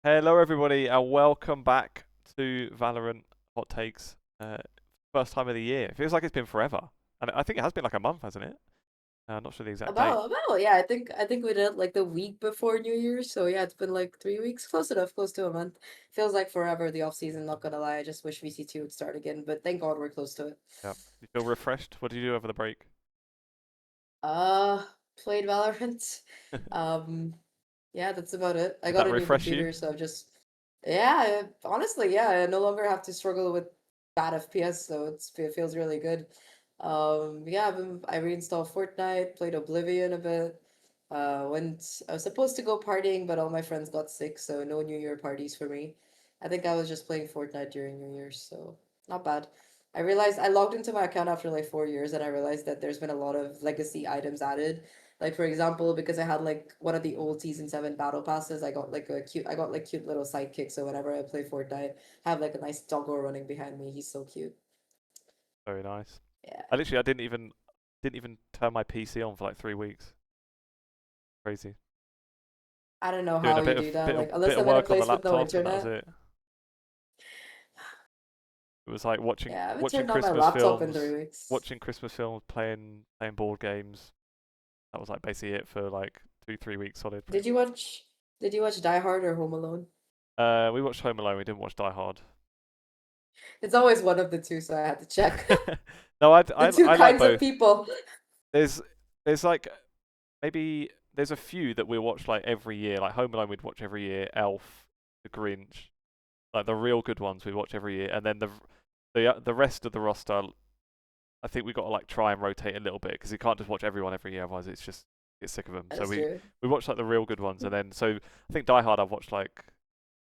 Hello, everybody, and welcome back to Valorant Hot Takes. First time of the year. It feels like it's been forever, and I think it has been like a month, hasn't it? I'm not sure the exact date. About yeah, I think we did like the week before New Year's, so yeah, it's been like 3 weeks, close enough, close to a month. Feels like forever the off season, not gonna lie. I just wish VCT would start again, but thank God we're close to it. Yeah. You feel refreshed? What did you do over the break? Uh Played Valorant. Did Um yeah, that's about it. I got that a new refresh you? computer, so I've just honestly, yeah, I no longer have to struggle with bad FPS, so it feels really good. Yeah, I reinstalled Fortnite, played Oblivion a bit. I was supposed to go partying, but all my friends got sick, so no New Year parties for me. I think I was just playing Fortnite during New Year's, so not bad. I realized I logged into my account after like 4 years, and I realized that there's been a lot of legacy items added. Like for example, because I had like one of the old season 7 battle passes, I got like cute little sidekicks. So whenever I play Fortnite, I have like a nice doggo running behind me. He's so cute. Very nice. I Yeah. literally, I didn't even turn my PC on for like 3 weeks. Crazy. I don't know Doing how a you bit of do that. bit of Like bit unless of I'm in a work on the place with no laptop, and that was internet. it. It was like watching Yeah, I haven't watching turned on my Christmas laptop in films, 3 weeks. playing board games. That was like basically it for like 2, 3 weeks solid. Did you watch did you watch Die Hard or Home Alone? We watched Home Alone. We didn't watch Die Hard. It's always one of the two, so I had to check. No, The two I like kinds of both. people. There's there's like maybe there's a few that we watch like every year. Like Home Alone, we'd watch every year. Elf, The Grinch, like the real good ones we watch every year. And then the rest of the roster, I think we got to like try and rotate a little bit because you can't just watch everyone every year. Otherwise, it's just get sick of them. So That's true. we watch like the real good ones, and then so I think Die Hard I've watched like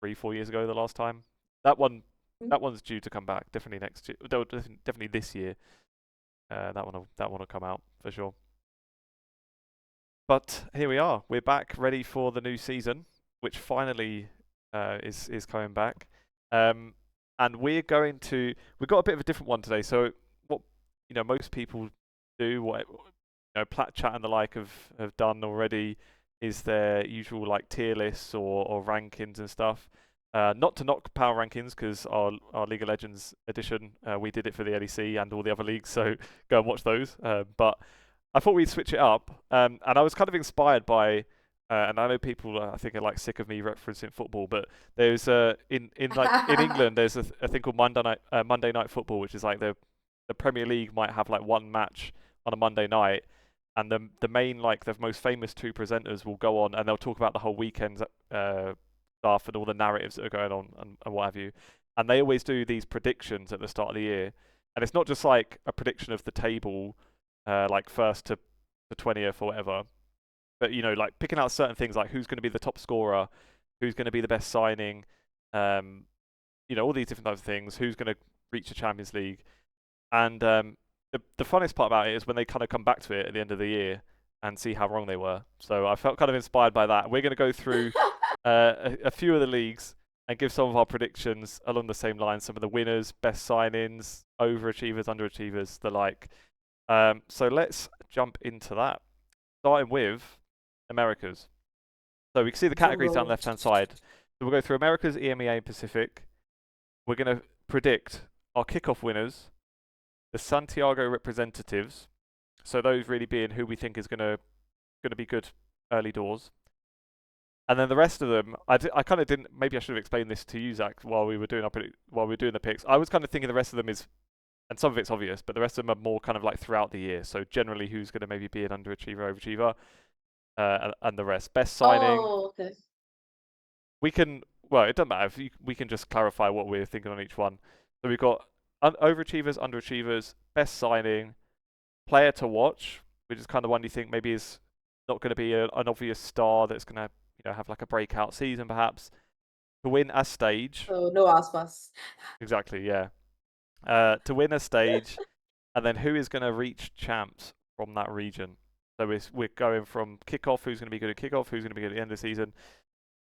3, 4 years ago the last time. That one that one's due to come back definitely next year. No, definitely this year. That one will come out for sure. But here we are. We're back, ready for the new season, which finally is coming back. Um, and we've got a bit of a different one today. So what most people do, what Plat Chat and the like have done already, is their usual like tier lists or rankings and stuff. Not to knock power rankings because our League of Legends edition, we did it for the LEC and all the other leagues, so go and watch those. But I thought we'd switch it up, and I was kind of inspired by, and I know people I think are like sick of me referencing football, but there's in England there's a thing called Monday Night Football, which is like the Premier League might have like one match on a Monday night, and the main like the most famous two presenters will go on and they'll talk about the whole weekend's stuff and all the narratives that are going on and what have you, and they always do these predictions at the start of the year, and it's not just like a prediction of the table like first to 20th or whatever. But like picking out certain things like who's going to be the top scorer, who's going to be the best signing, um, all these different types of things. Who's going to reach the Champions League, and the funnest part about it is when they kind of come back to it at the end of the year and see how wrong they were. So I felt kind of inspired by that. We're going to go through a few of the leagues and give some of our predictions along the same lines. Some of the winners, best signings, overachievers, underachievers, the like. So let's jump into that. Starting with Americas. So we can see the Drum categories down the roll. left-hand side. So we'll go through Americas, EMEA, and Pacific. We're going to predict our kickoff winners, the Santiago representatives. So those really being who we think is going to be good early doors. And then the rest of them, I kind of didn't. Maybe I should have explained this to you, Zach, while we were doing the picks. I was kind of thinking the rest of them is, and some of it's obvious, but the rest of them are more kind of like throughout the year. So generally, who's going to maybe be an underachiever, overachiever, and the rest. Best signing. Oh, okay. We can. Well, it doesn't matter. We can just clarify what we're thinking on each one. So we've got overachievers, underachievers, best signing, player to watch, which is kind of one you think maybe is not going to be an obvious star that's going to have like a breakout season perhaps. To win a stage. So no aspas. Exactly. Yeah. To win a stage. And then who is going to reach champs from that region? So we're going from kickoff, who's going to be good at kickoff, who's going to be good at the end of the season.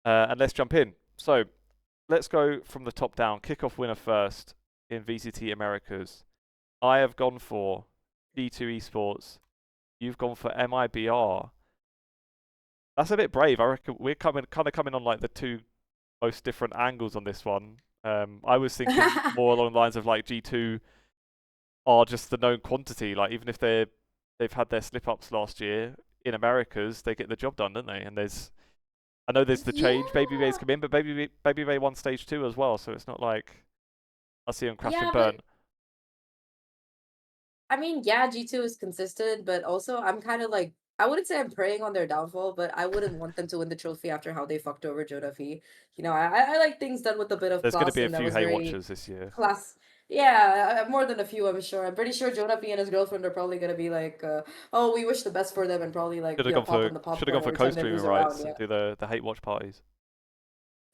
And let's jump in. So let's go from the top down. Kickoff winner first in VCT Americas. I have gone for G2 Esports. You've gone for MIBR. That's a bit brave. I reckon we're coming on like the two most different angles on this one. I was thinking more along the lines of like G2 are just the known quantity. Like even if they've had their slip ups last year in Americas, they get the job done, don't they? And I know there's the change. Baby Bay's Yeah. come in, but Baby Bay won stage 2 as well, so it's not like I see them crash and Yeah, burn. but I mean, yeah, G2 is consistent, but also I'm kind of like, I wouldn't say I'm preying on their downfall, but I wouldn't want them to win the trophy after how they fucked over Jodafi. You know, I like things done with a bit of There's going to class, be a and that few was hate very watchers this year. class. Yeah, more than a few, I'm sure. I'm pretty sure Jodafi and his girlfriend are probably gonna be like, oh, we wish the best for them, and probably like, pop in the Should have gone popcorn for every time they co-streaming lose a round. rights Yeah. and do the hate watch parties.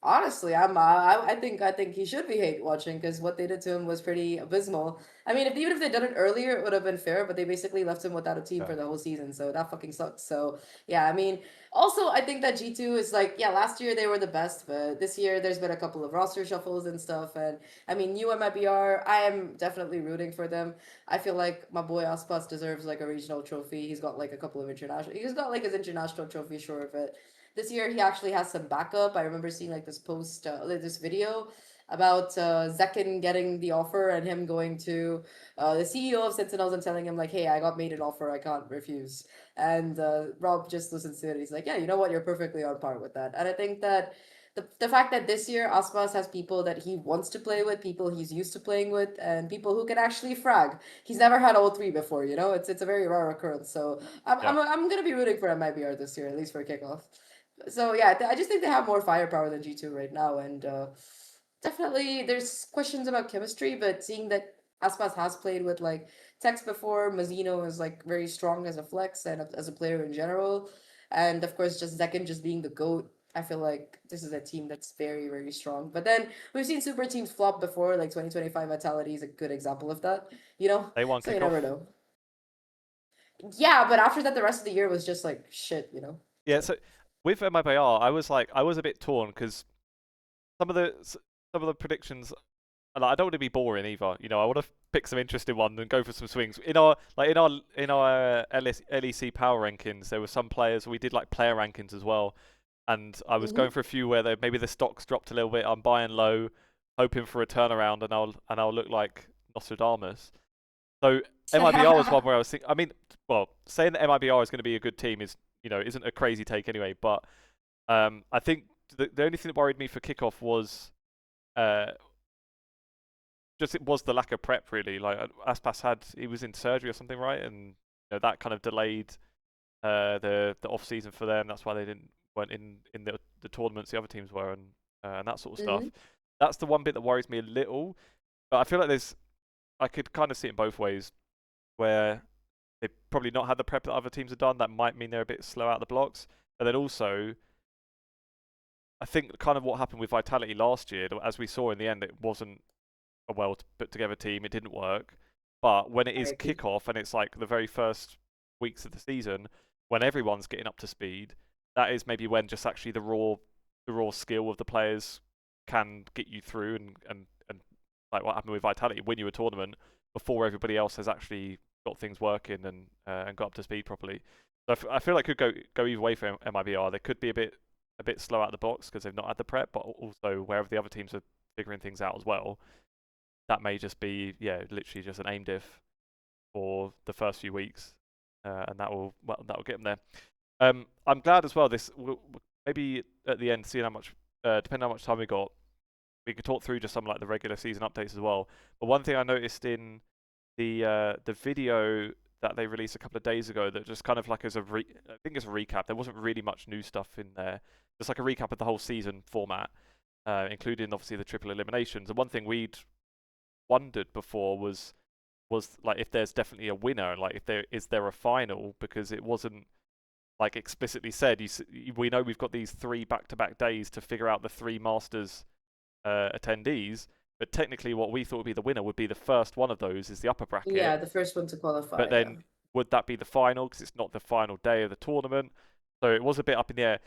Honestly, I think he should be hate watching because what they did to him was pretty abysmal. I mean, even if they'd done it earlier, it would have been fair, but they basically left him without a team Yeah. for the whole season, so that fucking sucks. So yeah, I mean, also I think that G2 is like, yeah, last year they were the best, but this year there's been a couple of roster shuffles and stuff, and I mean, new MIBR, I am definitely rooting for them. I feel like my boy Aspas deserves like a regional trophy. He's got like a couple of he's got like his international trophy, sure of it. This year he actually has some backup. I remember seeing like this post, like this video about Zekin getting the offer and him going to the CEO of Sentinels and telling him like, "Hey, I got made an offer. I can't refuse." And Rob just listens to it. He's like, "Yeah, you know what? You're perfectly on par with that." And I think that the fact that this year Aspas has people that he wants to play with, people he's used to playing with, and people who can actually frag. He's never had all three before, you know. It's a very rare occurrence. So Yeah. I'm gonna be rooting for MIBR this year, at least for kickoff. So yeah, I just think they have more firepower than G2 right now, and definitely there's questions about chemistry, but seeing that Aspas has played with like Tex before, Mazino is like very strong as a flex and as a player in general, and of course just Zekin just being the GOAT. I feel like this is a team that's very, very strong. But then we've seen super teams flop before, like 2025 Vitality is a good example of that, you know? They won So you never Kickoff. know. Yeah, but after that, the rest of the year was just like shit, you know? Yeah, So. so with MIBR, I was a bit torn because some of the predictions, I don't want to be boring either. You know, I want to pick some interesting ones and go for some swings. In our LEC power rankings, there were some players we did like player rankings as well, and I was going Mm-hmm. for a few where maybe the stocks dropped a little bit. I'm buying low, hoping for a turnaround, and I'll look like Nostradamus. So MIBR was one where I was thinking. I mean, well, saying that MIBR is going to be a good team is isn't a crazy take anyway. But I think the only thing that worried me for Kickoff was uh, just it was the lack of prep really. Like Aspas he was in surgery or something, right? And that kind of delayed the off season for them. That's why they weren't in the tournaments the other teams were and that sort of stuff. Mm-hmm. That's the one bit that worries me a little. But I feel like I could kind of see it in both ways, where they've probably not had the prep that other teams have done. That might mean they're a bit slow out the blocks. But then also, I think kind of what happened with Vitality last year, as we saw in the end, it wasn't a well put together team. It didn't work. But when it I is agree. kickoff and it's like the very first weeks of the season, when everyone's getting up to speed, that is maybe when just actually the raw skill of the players can get you through and like what happened with Vitality, win you a tournament before everybody else has actually got things working and got up to speed properly. So I feel like it could go either way for MIBR. They could be a bit slow out the box because they've not had the prep, but also wherever the other teams are figuring things out as well, that may just be literally just an aim diff for the first few weeks, and that will get them there. I'm glad as well. Maybe at the end, seeing how much, depending on how much time we could talk through just some like the regular season updates as well. But one thing I noticed in the video that they released a couple of days ago, that just kind of like I think it's a recap. There wasn't really much new stuff in there. Just like a recap of the whole season format, including obviously the triple eliminations. And one thing we'd wondered before was like if there's definitely a winner, like if there is a final, because it wasn't like explicitly said. We know we've got these 3 back-to-back days to figure out the 3 Masters attendees, but technically what we thought would be the winner would be the first one of those is the upper bracket. Yeah, the first one to qualify, But yeah. then would that be the final? Because it's not the final day of the tournament, so it was a bit up in the air.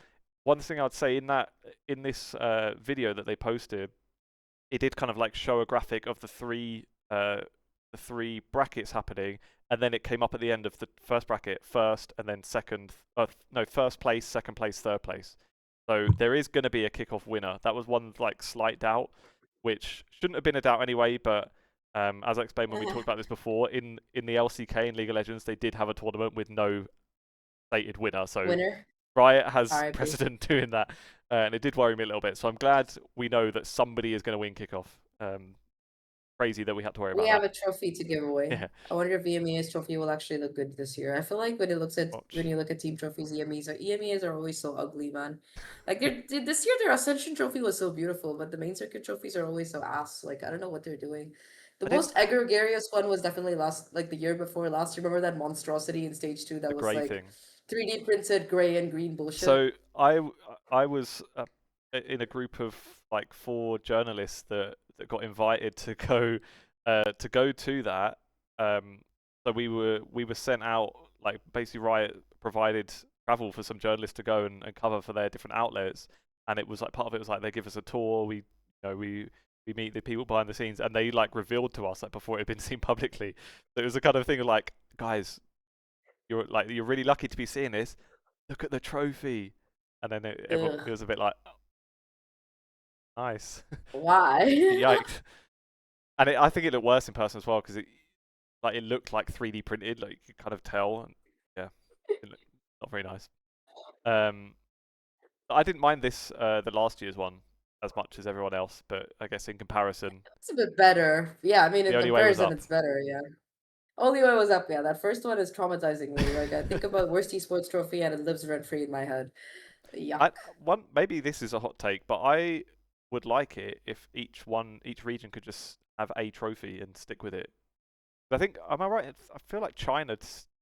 One thing I'd say in this video that they posted, it did kind of like show a graphic of the three brackets happening, and then it came up at the end of the first bracket, first and then second. No, first place, second place, third place. So there is going to be a kickoff winner. That was one like slight doubt, which shouldn't have been a doubt anyway. But as I explained when we talked about this before, in the LCK in League of Legends, they did have a tournament with no stated winner. So Winner. Riot has RIP. precedent doing that, and it did worry me a little bit. So I'm glad we know that somebody is going to win kickoff. Crazy that we had to worry We about have that. a trophy to give away. Yeah. I wonder if EMEA's trophy will actually look good this year. I feel like when you look at team trophies, EMEAs are always so ugly, man. Like this year their Ascension trophy was so beautiful, but the main circuit trophies are always so ass. Like I don't know what they're doing. The I didn't most egregious one was definitely the year before last. Remember that monstrosity in stage 2 that the was grey like thing. 3D printed gray and green bullshit? So I was in a group of like 4 journalists that got invited to go to that. So we were sent out, like basically Riot provided travel for some journalists to go and cover for their different outlets, and it was like part of it was like they give us a tour. We meet the people behind the scenes, and they like revealed to us like before it had been seen publicly. So it was a kind of thing of like, guys, you're really lucky to be seeing this. Look at the trophy. And then it Ugh. was a bit like, oh, nice. Why? Yikes. And I think it looked worse in person as well, because it looked like 3D printed, like you could kind of tell. And yeah, it looked not very nice. I didn't mind this the last year's one as much as everyone else, but I guess in comparison, It's a bit better. Yeah, I mean the in only way was comparison up. it's better, yeah. Only way was up, yeah. That first one is traumatizing me. Like I think about worst esports trophy and it lives rent free in my head. Yuck. Maybe this is a hot take, but I would like it if each region could just have a trophy and stick with it. I think, am I right? I feel like China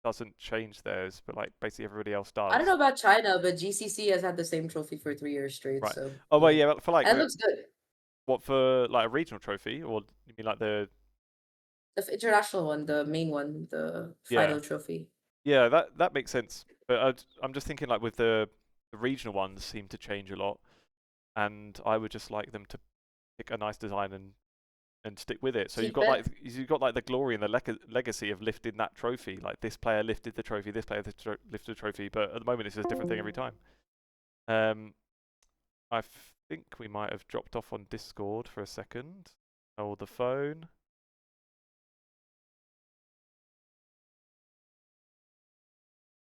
doesn't change theirs, but like basically everybody else does. I don't know about China, but GCC has had the same trophy for 3 years straight. Right. So Oh well, yeah, yeah. For like and it looks good. what, for like a regional trophy, or you mean like the International one, the main one, the yeah final trophy. yeah that makes sense. But I'm just thinking like with the regional ones seem to change a lot, and I would just like them to pick a nice design and stick with it. So Keep it. you've got like the glory and the legacy of lifting that trophy. Like this player lifted the trophy, this player lifted the trophy, but at the moment it's just a different thing every time. I think we might have dropped off on Discord for a second. Or the phone.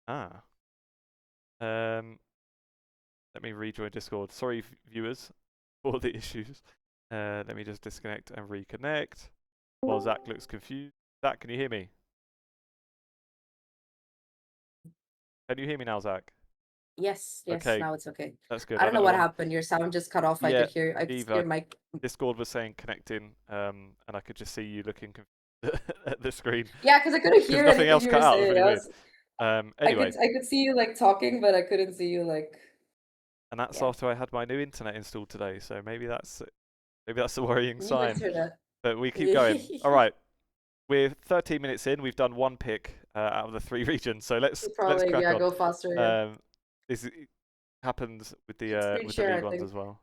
Ah. Let me rejoin Discord. Sorry, viewers, for the issues. Let me just disconnect and reconnect. While Zach looks confused. Zach, can you hear me? Can you hear me now, Zach? Yes, Okay, now it's okay. that's good. I I don't don't know know what what. happened. Your sound just cut off. Yeah, I could see Eva, your mic. Discord was saying connecting, and I could just see you looking confused at the screen. Yeah, because I couldn't Because hear nothing anything else you cut were out. It was saying. really weird. Anyway, I could see you like talking, but I couldn't see you like. and that's Yeah. after I had my new internet installed today. So maybe that's the worrying New sign. internet. But we keep going. All right, we're 13 minutes in. We've done 1 pick out of the 3 regions. So let's Probably, crack yeah, on. go faster, yeah. This happens with Screen the share, league I ones think. as well.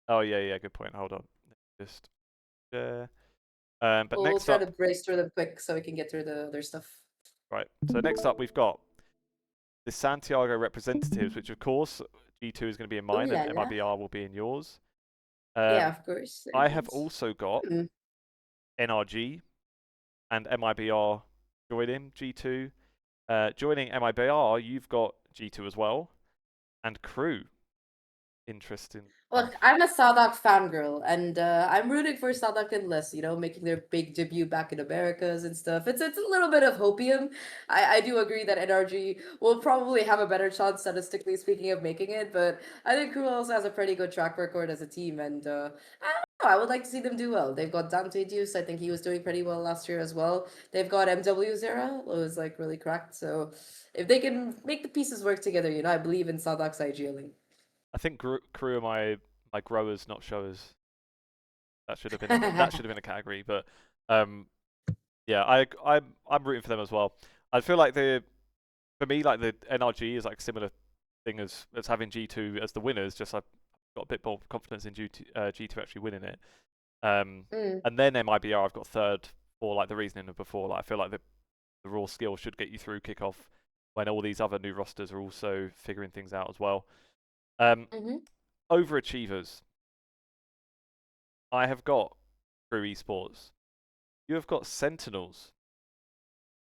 Oh yeah, good point. Hold on, just share. But We'll next try to up, brace through them quick so we can get through the other stuff. right. So next up, we've got the Santiago representatives, which of course G2 is going to be in Ooh mine, and la la. MIBR will be in yours. Yeah, of course. I have Legends. also got Hmm. NRG and MIBR joining G2. Joining MIBR, you've got G2 as well, and KRU. Interesting Look, stuff. I'm a Zahk fangirl, and I'm rooting for Zahk and Les, making their big debut back in Americas and stuff. It's a little bit of hopium. I do agree that NRG will probably have a better chance, statistically speaking, of making it, but I think Crew also has a pretty good track record as a team, and I don't know, I would like to see them do well. They've got Dante Deuce, I think he was doing pretty well last year as well. They've got MW Zera, who was like really cracked, so if they can make the pieces work together, I believe in Zahk's ideally. I think KRU are my growers, not showers. That should have been a category, but yeah, I'm rooting for them as well. I feel like for me, like the NRG is like a similar thing as having G2 as the winners. Just I've got a bit more confidence in G2 actually winning it. Mm. And then MIBR I've got third for like the reasoning of before. Like I feel like the raw skill should get you through kickoff when all these other new rosters are also figuring things out as well. Mm-hmm. Overachievers. I have got KRU Esports. You have got Sentinels.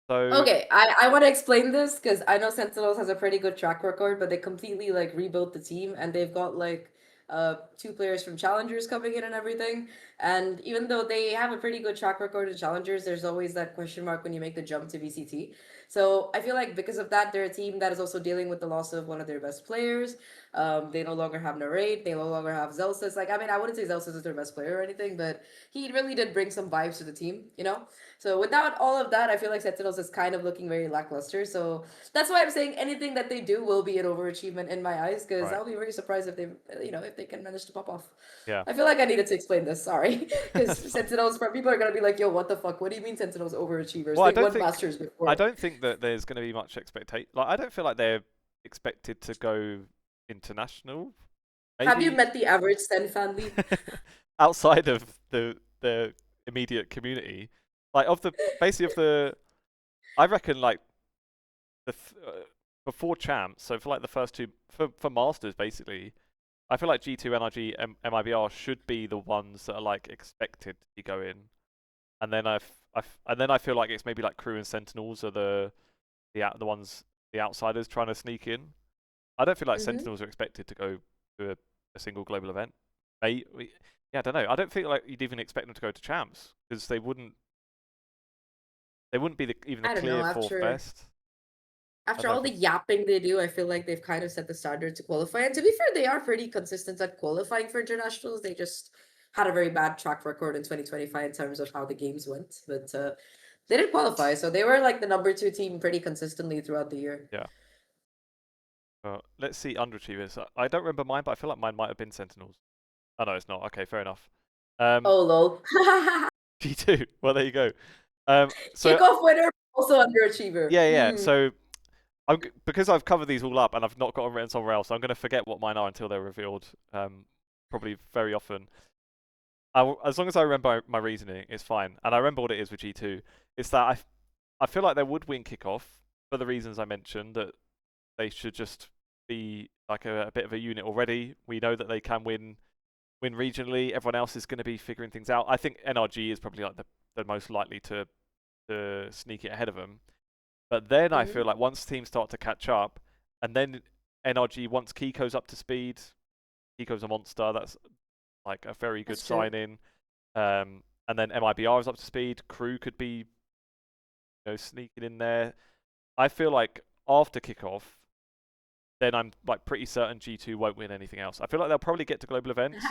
So Okay, I want to explain this because I know Sentinels has a pretty good track record, but they completely like rebuilt the team and they've got like two players from Challengers coming in and everything. And even though they have a pretty good track record in Challengers, there's always that question mark when you make the jump to VCT. So I feel like because of that, they're a team that is also dealing with the loss of one of their best players. They no longer have Narrate, they no longer have Zelsis. Like, I mean, I wouldn't say Zelsis is their best player or anything, but he really did bring some vibes to the team, you know? So without all of that, I feel like Sentinels is kind of looking very lackluster. So that's why I'm saying anything that they do will be an overachievement in my eyes, because right, I'll be very surprised if they, if they can manage to pop off. yeah. I feel like I needed to explain this. Sorry, because Sentinels, people are gonna be like, "Yo, what the fuck? What do you mean Sentinels overachievers? Well, They won Masters I before." don't think that there's going to be much expectation. Like, I don't feel like they're expected to go international. Have you Maybe met the average SEN family? outside of the immediate community, like of the basically of the, I reckon like before champs. So for like the first two for masters, basically, I feel like G2, NRG, MIBR should be the ones that are like expected to be going, and then I feel like it's maybe like KRU and Sentinels are the ones, the outsiders trying to sneak in. I don't feel like Mm-hmm. Sentinels are expected to go to a single global event. Yeah, I don't know. I don't think like you'd even expect them to go to champs because they wouldn't be even the I don't know. clear fourth After best. I after don't know all if the it's yapping they do, I feel like they've kind of set the standard to qualify. And to be fair, they are pretty consistent at qualifying for internationals. They just had a very bad track record in 2025 in terms of how the games went. But they did qualify, so they were like the number two team pretty consistently throughout the year. yeah. Let's see underachievers. I don't remember mine, but I feel like mine might have been Sentinels. Oh no, it's not. Okay, fair enough. Oh lol. G2. Well, there you go. So Kickoff winner, also underachiever. yeah. Hmm. So because I've covered these all up and I've not got them written somewhere else, I'm going to forget what mine are until they're revealed. Probably very often. As long as I remember my reasoning, it's fine. And I remember what it is with G2. It's that I feel like they would win Kickoff for the reasons I mentioned, that they should just be like a bit of a unit already. We know that they can win regionally. Everyone else is going to be figuring things out. I think NRG is probably like the most likely to sneak it ahead of them. But then I Mm-hmm. feel like once teams start to catch up, and then NRG, once Kiko's up to speed, Kiko's a monster. That's like a very good That's true. sign in. And then MIBR is up to speed. KRU could be, sneaking in there. I feel like after Kickoff, then I'm like pretty certain G2 won't win anything else. I feel like they'll probably get to global events.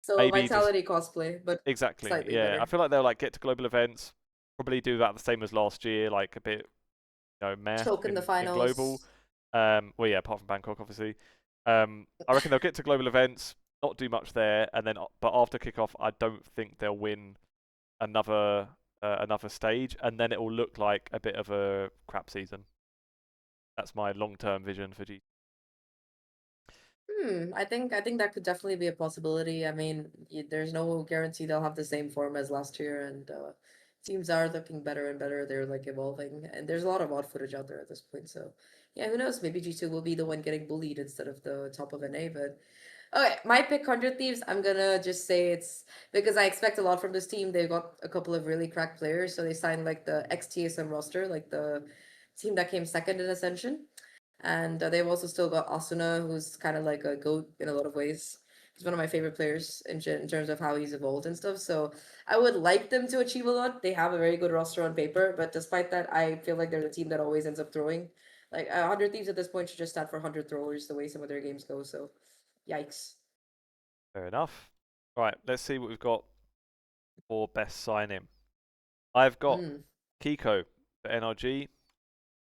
So Maybe just Vitality cosplay, but exactly, slightly yeah. I better. feel like they'll like get to global events, probably do that the same as last year, like a bit, meh Choke in the in global. finals. Well, yeah, apart from Bangkok, obviously. I reckon they'll get to global events, not do much there, and then but after Kickoff, I don't think they'll win another stage, and then it will look like a bit of a crap season. That's my long-term vision for G. I think that could definitely be a possibility. I mean, there's no guarantee they'll have the same form as last year, and teams are looking better and better. They're like evolving, and there's a lot of odd footage out there at this point. So, yeah, who knows? Maybe G2 will be the one getting bullied instead of the top of NA. But okay, my pick 100 Thieves. I'm gonna just say it's because I expect a lot from this team. They've got a couple of really cracked players, so they signed like the ex-TSM roster, like the team that came second in Ascension. And they've also still got Asuna, who's kind of like a goat in a lot of ways. He's one of my favorite players in terms of how he's evolved and stuff. So I would like them to achieve a lot. They have a very good roster on paper, but despite that, I feel like they're the team that always ends up throwing. Like 100 Thieves at this point should just stand for 100 throwers the way some of their games go. So, yikes. Fair enough. Right, let's see what we've got for best sign-in. I've got Mm. Kiko for NRG.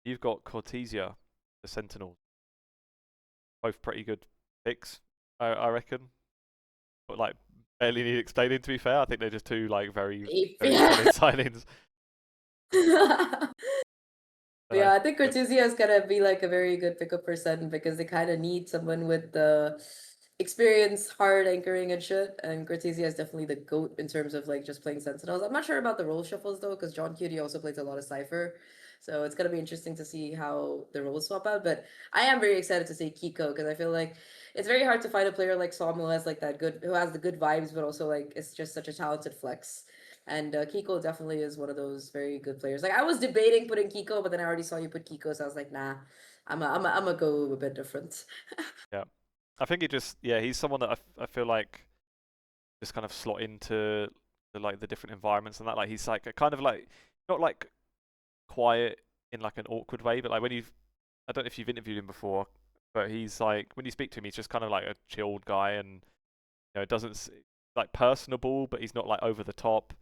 You've got Cortesia for Sentinels. Both pretty good picks, I reckon. But like barely need explaining, to be fair. I think they're just two like very, very solid Yeah. signings. Yeah, I think Yep. Cortuzia is gonna be like a very good pickup for Sen because they kind of need someone with the experience, hard anchoring and shit. And Cortuzia is definitely the goat in terms of like just playing Sentinels. I'm not sure about the role shuffles though, because John Cutie also plays a lot of Cypher. So it's gonna be interesting to see how the roles swap out. But I am very excited to see Kiko because I feel like it's very hard to find a player like Som who has like that good, who has the good vibes, but also like it's just such a talented flex. And Kiko definitely is one of those very good players. Like I was debating putting Kiko, but then I already saw you put Kiko, so I was like, nah, I'm a go a bit different. Yeah, I think he just he's someone that I feel like just kind of slot into like the different environments and that. Like he's like a kind of like not like quiet in like an awkward way, but like when you've I don't know if you've interviewed him before, but he's like when you speak to him, he's just kind of like a chilled guy, and it doesn't like personable, but he's not like over the top.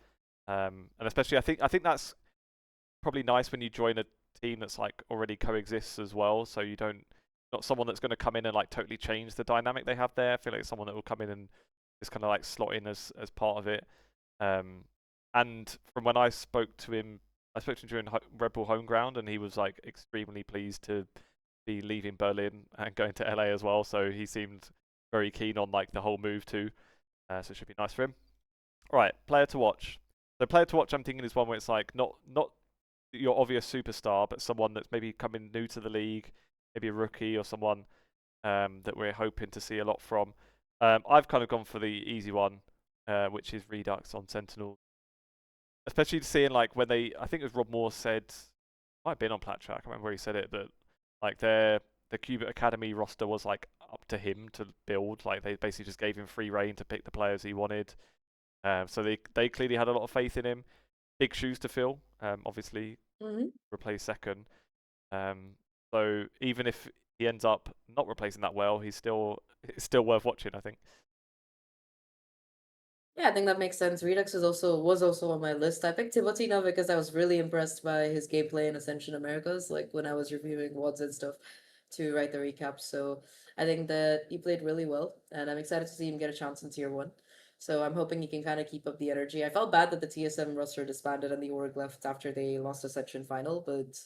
And especially I think that's probably nice when you join a team that's like already coexists as well, so you don't not someone that's going to come in and like totally change the dynamic they have there. I feel like it's someone that will come in and just kind of like slot in as part of it. And from when I spoke to him during Red Bull Homeground, and he was like extremely pleased to be leaving Berlin and going to LA as well. So he seemed very keen on like the whole move too. So it should be nice for him. All right, player to watch. So player to watch, I'm thinking is one where it's like not your obvious superstar, but someone that's maybe coming new to the league, maybe a rookie or someone that we're hoping to see a lot from. I've kind of gone for the easy one, which is Redux on Sentinel. Especially seeing like when I think it was Rob Moore said, might have been on Plat Chat, I can't remember where he said it, that like the Qubit Academy roster was like up to him to build. Like they basically just gave him free reign to pick the players he wanted. So they clearly had a lot of faith in him. Big shoes to fill, obviously, replace second. So even if he ends up not replacing that well, it's still worth watching, I think. Yeah, I think that makes sense. Redux was also on my list. I picked Tibotina because I was really impressed by his gameplay in Ascension Americas, like when I was reviewing WODs and stuff to write the recap. So I think that he played really well, and I'm excited to see him get a chance in Tier 1. So I'm hoping he can kind of keep up the energy. I felt bad that the TSM roster disbanded and the org left after they lost Ascension final, but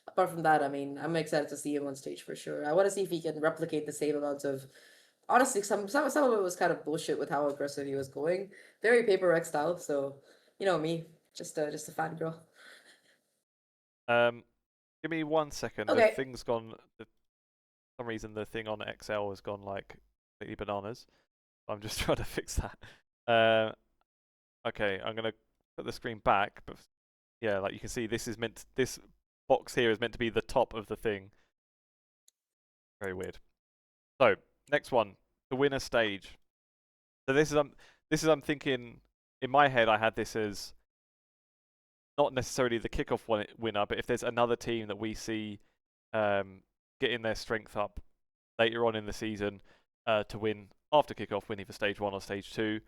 apart from that, I mean, I'm excited to see him on stage for sure. I want to see if he can replicate the same amount of honestly, some of it was kind of bullshit with how aggressive he was going. Very paper wreck style. So, you know me, just a fangirl. Give me 1 second. The Okay. thing's gone. For some reason, the thing on XL has gone like completely bananas. I'm just trying to fix that. Okay, I'm gonna put the screen back, but yeah, like you can see, this box here is meant to be the top of the thing. Very weird. So next one, the winner stage. So this is I'm thinking in my head I had this as not necessarily the kickoff winner, but if there's another team that we see getting their strength up later on in the season to win after kickoff, win either stage 1 or stage 2.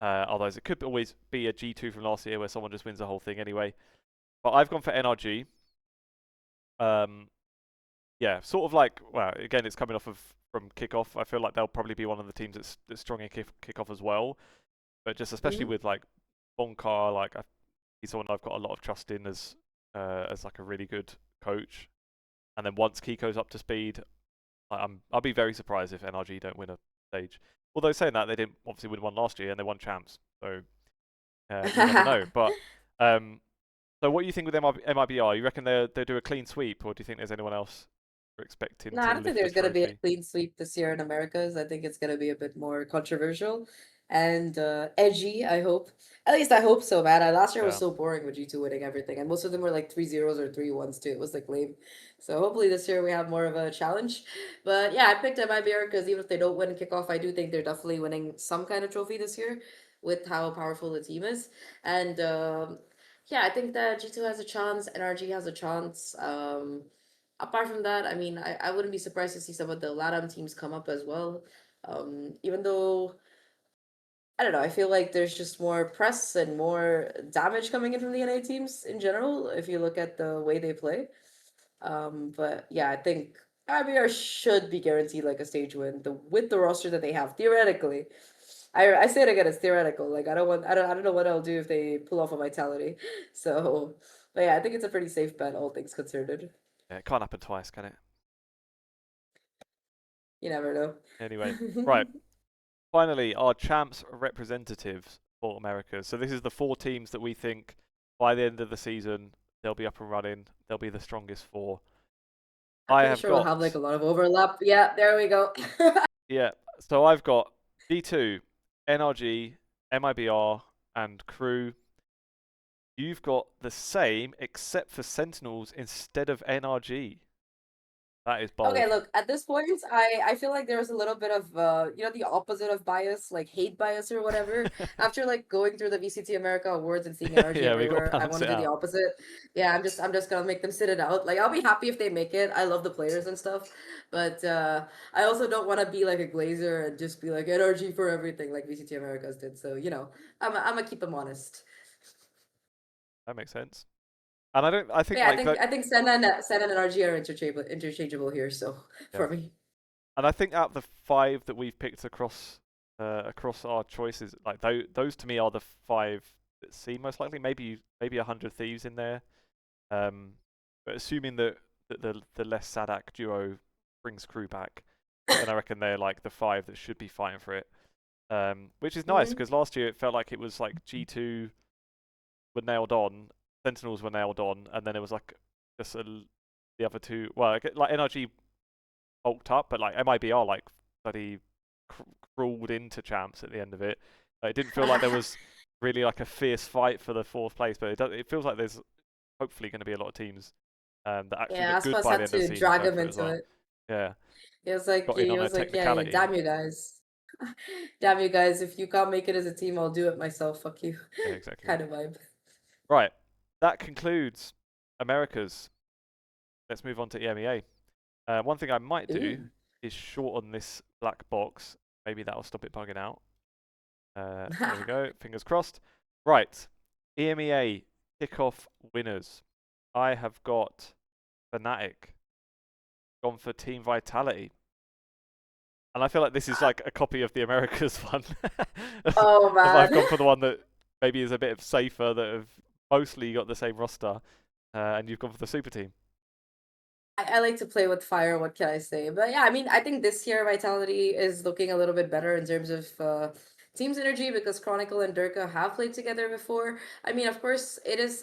Otherwise, it could always be a G2 from last year where someone just wins the whole thing anyway. But I've gone for NRG. Yeah, sort of like, well, again, it's coming off from kickoff. I feel like they'll probably be one of the teams that's strong in kickoff as well. But just especially Hmm. with like Bonkar, like he's someone I've got a lot of trust in as like a really good coach. And then once Kiko's up to speed, I'll be very surprised if NRG don't win a stage. Although saying that, they didn't obviously win one last year and they won champs, so you never know. But so what do you think with MIBR? You reckon they do a clean sweep, or do you think there's anyone else you're expecting No, to I don't think lift the there's gonna be a trophy? clean sweep this year in Americas. I think it's gonna be a bit more controversial and edgy, I hope. At least I hope so, man. Last year was Yeah. so boring with G2 winning everything, and most of them were like 3-0s or 3-1s too. It was like lame. So hopefully this year we have more of a challenge. But yeah, I picked MIBR because even if they don't win kickoff, I do think they're definitely winning some kind of trophy this year with how powerful the team is. And yeah, I think that G2 has a chance, NRG has a chance. Apart from that, I mean, I wouldn't be surprised to see some of the LATAM teams come up as well. Even though, I don't know, I feel like there's just more press and more damage coming in from the NA teams in general, if you look at the way they play. But yeah, I think IBR should be guaranteed like a stage win with the roster that they have, theoretically. I say it again, it's theoretical. Like I don't know what I'll do if they pull off a vitality. So, but yeah, I think it's a pretty safe bet, all things considered. Yeah, it can't happen twice, can it? You never Anyway, know. right. Finally, our champs representatives for America. So this is the 4 teams that we think by the end of the season They'll be up and running. They'll be the strongest four. I'm I pretty have sure we'll have like got, a lot of overlap. Yeah, there we go. yeah, so I've got G2, NRG, MIBR, and KRU. You've got the same except for Sentinels instead of NRG. That is Okay, bold. look, at this point, I feel like there's a little bit of you know, the opposite of bias, like hate bias or whatever. After like going through the VCT America awards and seeing NRG Yeah, we got to everywhere, I balance want to it do the out. opposite. Yeah, I'm just gonna make them sit it out. Like I'll be happy if they make it. I love the players and stuff, but I also don't want to be like a glazer and just be like NRG for everything like VCT Americas did. So you know, I'm gonna keep them honest. That makes sense. And I don't. I But think yeah, I like think that. I think Sen and NRG are interchangeable here. So Yeah. for me. And I think out of the five that we've picked across our choices, like those to me are the five that seem most likely. Maybe 100 Thieves in there. But assuming that the less Sadak duo brings KRU back, then I reckon they're like the five that should be fighting for it. Which is nice Mhm. because last year it felt like it was like G2 were nailed on, Sentinels were nailed on, and then it was like just the other two. Well, like NRG bulked up, but like MIBR like bloody crawled into champs at the end of it. Like, it didn't feel like there was really like a fierce fight for the fourth place, but it feels like there's hopefully going to be a lot of teams that actually Yeah, look good Aspas by the had end of the to season drag going him for it as into well. it. Yeah, got in He on a was like, yeah, technicality. damn you guys. Damn you guys, if you can't make it as a team, I'll do it myself. Fuck you. Yeah, exactly. Kind of vibe. Right, that concludes Americas. Let's move on to EMEA. One thing I might do Ooh. is shorten this black box. Maybe that'll stop it bugging out. There we go. Fingers crossed. Right. EMEA kickoff winners. I have got Fnatic gone for Team Vitality. And I feel like this is like a copy of the Americas one. Oh I've man. gone for the one that maybe is a bit safer, that have mostly got the same roster. And you've gone for the super team. I like to play with fire, what can I say? But yeah, I mean, I think this year Vitality is looking a little bit better in terms of team synergy because Chronicle and Durka have played together before. I mean, of course,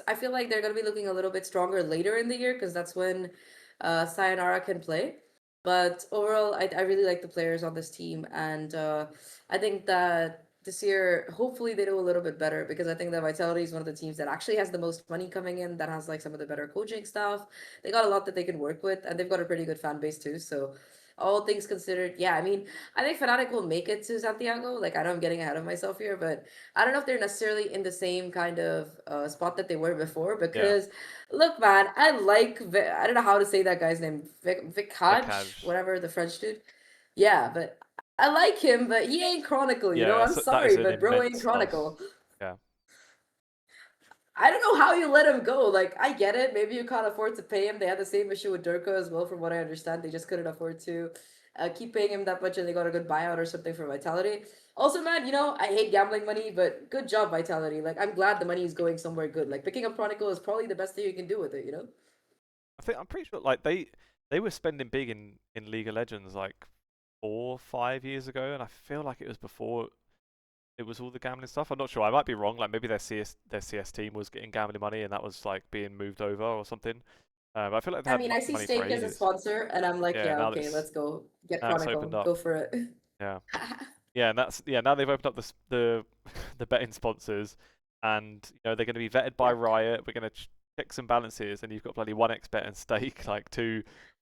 I feel like they're going to be looking a little bit stronger later in the year because that's when Sayonara can play. But overall, I really like the players on this team. And I think that this year, hopefully, they do a little bit better because I think that Vitality is one of the teams that actually has the most money coming in, that has like some of the better coaching stuff. They got a lot that they can work with, and they've got a pretty good fan base too. So, all things considered, yeah, I mean, I think Fnatic will make it to Santiago. Like, I know I'm getting ahead of myself here, but I don't know if they're necessarily in the same kind of spot that they were before. Yeah. Because, look, man, I don't know how to say that guy's name, Ekaj. whatever, the French dude. Yeah, but I like him, but he ain't Chronicle, you know? Yeah, I'm that is sorry, an but bro ain't immense loss. Chronicle. Yeah. I don't know how you let him go. Like, I get it. Maybe you can't afford to pay him. They had the same issue with Durko as well, from what I understand. They just couldn't afford to keep paying him that much, and they got a good buyout or something for Vitality. Also, man, you know, I hate gambling money, but good job, Vitality. Like, I'm glad the money is going somewhere good. Like, picking up Chronicle is probably the best thing you can do with it, you know? I'm pretty sure like they were spending big in League of Legends like 4 or 5 years ago, and I feel like it was before it was all the gambling stuff. I'm not sure. I might be wrong. Like maybe their CS team was getting gambling money, and that was like being moved over or something. I feel like they I had mean, I see money for Stake as a ages. sponsor, and I'm like, Yeah, yeah, okay, let's go. Get now it's Chronicle. opened up. Go for it. Yeah, yeah, and now they've opened up the the betting sponsors, and they're going to be vetted by Yeah. Riot. We're going to check some balances, and you've got bloody 1xBet and Stake, like two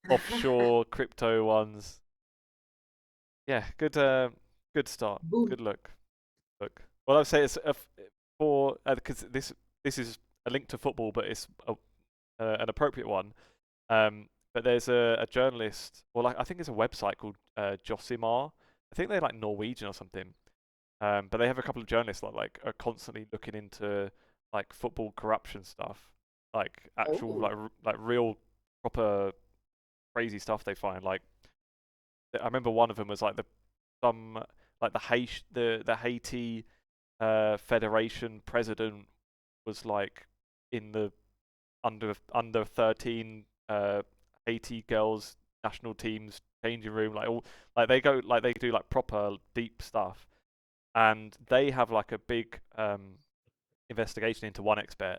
offshore crypto ones. Yeah, good start. Boom. Good look. Well, I'd say it's for because this is a link to football, but it's an appropriate one. But there's a journalist, or like I think it's a website called Josimar. I think they're like Norwegian or something. But they have a couple of journalists that like are constantly looking into like football corruption stuff, like actual Oh. like real proper crazy stuff they find. Like I remember one of them was like some like the Haiti federation president was like in the under 13 Haiti girls national teams changing room, like all like they do like proper deep stuff, and they have like a big investigation into 1xBet,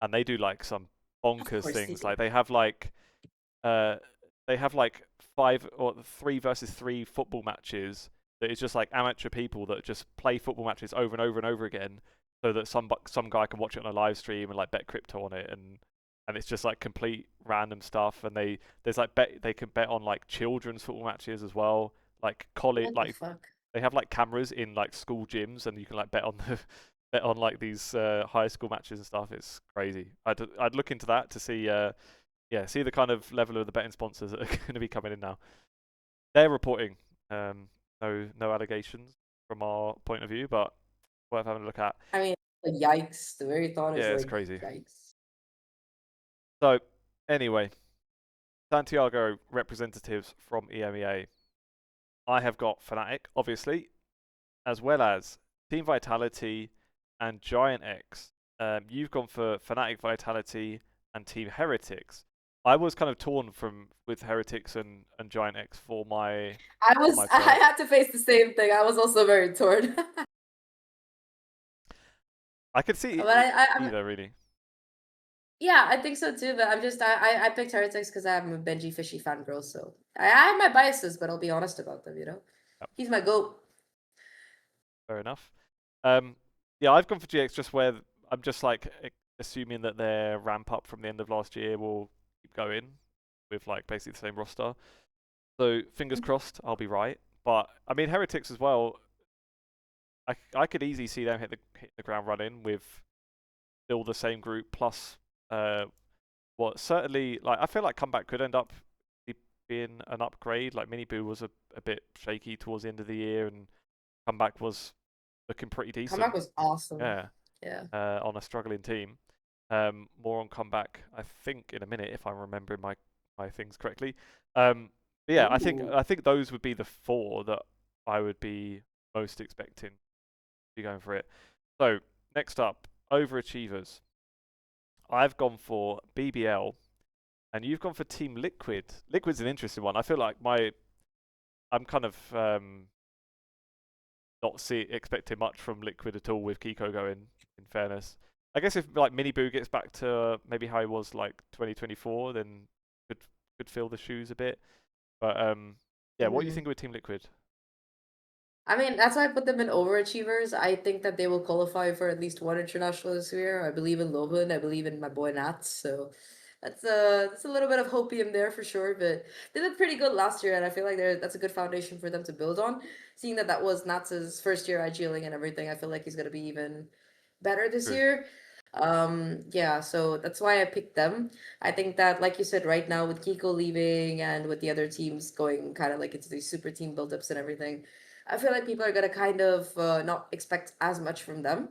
and they do like some bonkers course they things. do. Like uh, they have like 3 versus 3 football matches that is just like amateur people that just play football matches over and over and over again, so that some guy can watch it on a live stream and like bet crypto on it, and it's just like complete random stuff. And they can bet on like children's football matches as well, like college, What the like fuck? they have like cameras in like school gyms, and you can like bet on the bet on like these high school matches and stuff. It's crazy. I'd look into that to see see the kind of level of the betting sponsors that are going to be coming in now. They're reporting no allegations from our point of view, but worth having a look at. I mean, yikes. The very thought is Yeah, it's like, crazy. yikes. So anyway, Santiago representatives from EMEA. I have got Fnatic, obviously, as well as Team Vitality and Giant X. You've gone for Fnatic, Vitality, and Team Heretics. I was kind of torn with Heretics and Giant X for my I first. had to face the same thing. I was also very torn. I could see But I'm either, really. yeah, I think so too. But I picked Heretics because I'm a Benji Fishy fangirl. So I have my biases, but I'll be honest about them. You know, Yep, he's my goat. fair enough. Yeah, I've gone for GX just where I'm just like assuming that their ramp up from the end of last year will keep going with like basically the same roster. So fingers crossed, I'll be right. But I mean, Heretics as well. I could easily see them hit the ground running with still the same group plus what certainly like I feel like Comeback could end up being an upgrade. Like Miniboo was a bit shaky towards the end of the year, and Comeback was looking pretty decent. Comeback was awesome. Yeah. Yeah. On a struggling team. More on Comeback, I think, in a minute if I'm remembering my things correctly. Yeah, I think those would be the 4 that I would be most expecting to be going for it. So next up, overachievers. I've gone for BBL, and you've gone for Team Liquid. Liquid's an interesting one. I feel like I'm kind of not expecting much from Liquid at all with Kiko going. In fairness, I guess if like Miniboo gets back to maybe how he was like 2024, then could fill the shoes a bit. But yeah, what do you think with Team Liquid? I mean, that's why I put them in overachievers. I think that they will qualify for at least one international this year. I believe in Lohan. I believe in my boy Nats. So that's a little bit of hopium there for sure. But they did pretty good last year, and I feel like that's a good foundation for them to build on. Seeing that was Nats's first year IGLing and everything, I feel like he's gonna be even better this True. year. Yeah, so that's why I picked them. I think that, like you said, right now with Kiko leaving and with the other teams going kind of like into these super team buildups and everything, I feel like people are gonna kind of not expect as much from them.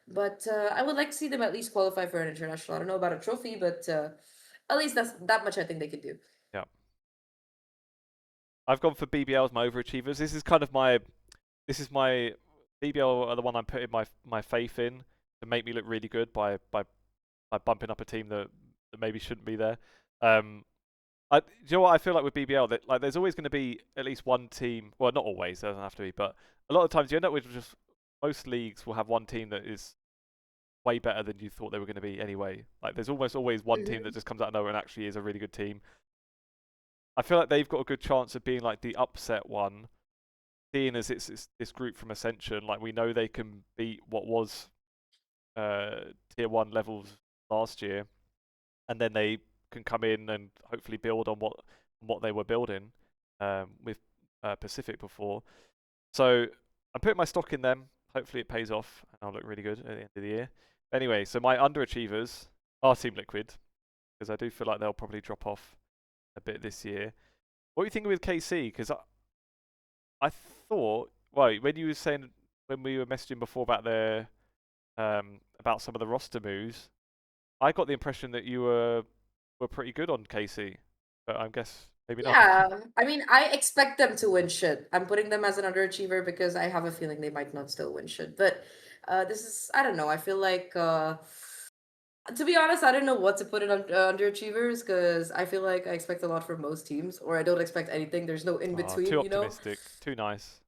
But I would like to see them at least qualify for an international. I don't know about a trophy, but at least that much I think they could do. Yeah, I've gone for BBL as my overachievers. This is my BBL are the one I'm putting my faith in to make me look really good by bumping up a team that maybe shouldn't be there. Do you know what I feel like with BBL? That like there's always going to be at least one team. Well, not always. There doesn't have to be, but a lot of times you end up with just most leagues will have one team that is way better than you thought they were going to be anyway. Like there's almost always one team that just comes out of nowhere and actually is a really good team. I feel like they've got a good chance of being like the upset one, seeing as it's this group from Ascension. Like we know they can beat what was tier 1 levels last year, and then they can come in and hopefully build on what they were building with Pacific before. So I'm putting my stock in them. Hopefully it pays off and I'll look really good at the end of the year. Anyway, so my underachievers are Team Liquid, because I do feel like they'll probably drop off a bit this year. What are you thinking with KC? Because I thought, well, when you were saying, when we were messaging before about their about some of the roster moves, I got the impression that you were pretty good on KC, but I guess maybe not. Yeah, I mean, I expect them to win shit. I'm putting them as an underachiever because I have a feeling they might not still win shit. But this is, I don't know. I feel like, to be honest, I don't know what to put in underachievers because I feel like I expect a lot from most teams, or I don't expect anything. There's no in Oh, between, too you know? optimistic, too nice.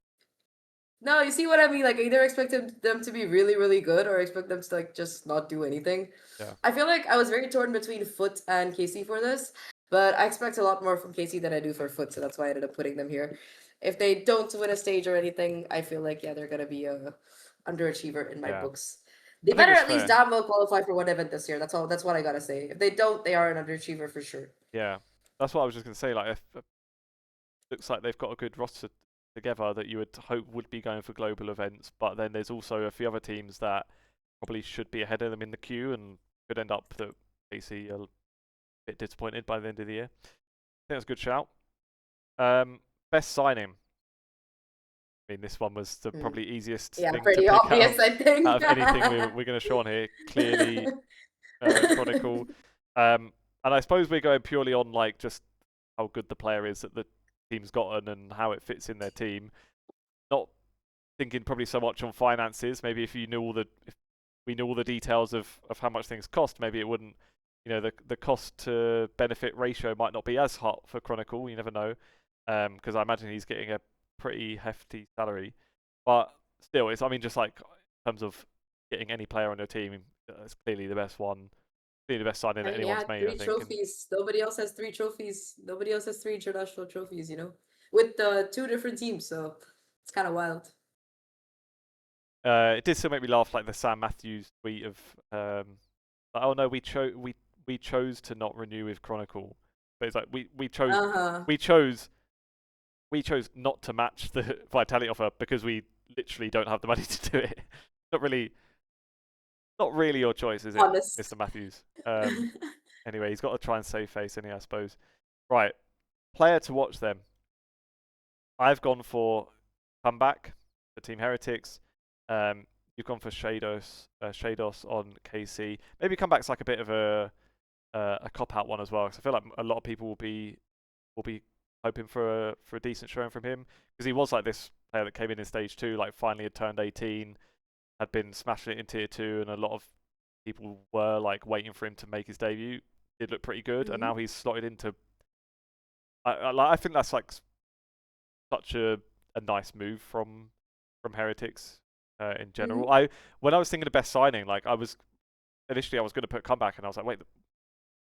No, you see what I mean? Like, either expect them to be really, really good, or expect them to like just not do anything. Yeah. I feel like I was very torn between Foot and Casey for this, but I expect a lot more from Casey than I do for Foot, so that's why I ended up putting them here. If they don't win a stage or anything, I feel like, yeah, they're gonna be a underachiever in my Yeah. books. They I think better it's at least fair. damn well qualify for one event this year. That's all. That's what I gotta say. If they don't, they are an underachiever for sure. Yeah. That's what I was just gonna say. Like, if it looks like they've got a good roster together that you would hope would be going for global events, but then there's also a few other teams that probably should be ahead of them in the queue and could end up that basically a bit disappointed by the end of the year. I think that's a good shout. Best signing. I mean, this one was the probably easiest Yeah, thing to pretty pick obvious, I think. out of anything we're going to show on here. Clearly, Chronicle. And I suppose we're going purely on like just how good the player is that the team's gotten and how it fits in their team. Not thinking probably so much on finances. Maybe if we knew all the details of how much things cost, maybe it wouldn't. The cost to benefit ratio might not be as hot for Chronicle. You never know, because I imagine he's getting a pretty hefty salary. But still, I mean, just like in terms of getting any player on your team, it's clearly the best one. Clearly the best signing I that mean, yeah, anyone's made, I three think. And trophies. Nobody else has three trophies. Nobody else has three international trophies, with two different teams. So it's kind of wild. it did still make me laugh, like the Sam Matthews tweet of, oh no, we chose to not renew with Chronicle, but it's like we chose Uh-huh. we chose we chose not to match the Vitality offer because we literally don't have the money to do it. Not really, not really your choice, is it, Honest. Mr. Matthews? Anyway, he's got to try and save face, I suppose. Right, player to watch then. I've gone for Comeback, the Team Heretics. You've gone for Shados on KC. Maybe Comeback's like a bit of a cop-out one as well, because I feel like a lot of people will be hoping for a decent showing from him, because he was like this player that came in stage 2, like finally had turned 18, had been smashing it in tier 2, and a lot of people were like waiting for him to make his debut. Did look pretty good, and Mhm. now he's slotted into. I think that's like such a nice move from Heretics in Mhm. general. When I was thinking of best signing, like initially I was going to put Comeback, and I was like, wait,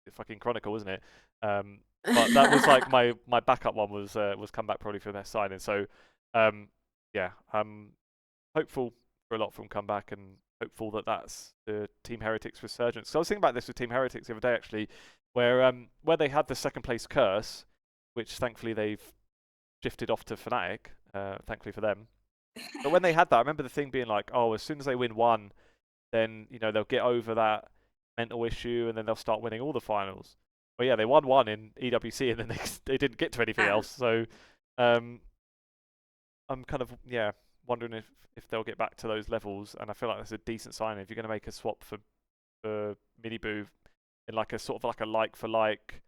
the fucking Chronicle, isn't it? But that was like my backup one was Comeback probably for best signing. So yeah, I'm hopeful for a lot from Comeback, and hopeful that that's the Team Heretics resurgence. So I was thinking about this with Team Heretics the other day actually, where they had the second place curse, which thankfully they've shifted off to Fnatic, thankfully for them. But when they had that, I remember the thing being like, oh, as soon as they win one, then they'll get over that mental issue, and then they'll start winning all the finals. But yeah, they won one in EWC, and then they didn't get to anything else. So I'm kind of wondering if they'll get back to those levels. And I feel like that's a decent sign if you're going to make a swap for Miniboo in like a sort of like a like for like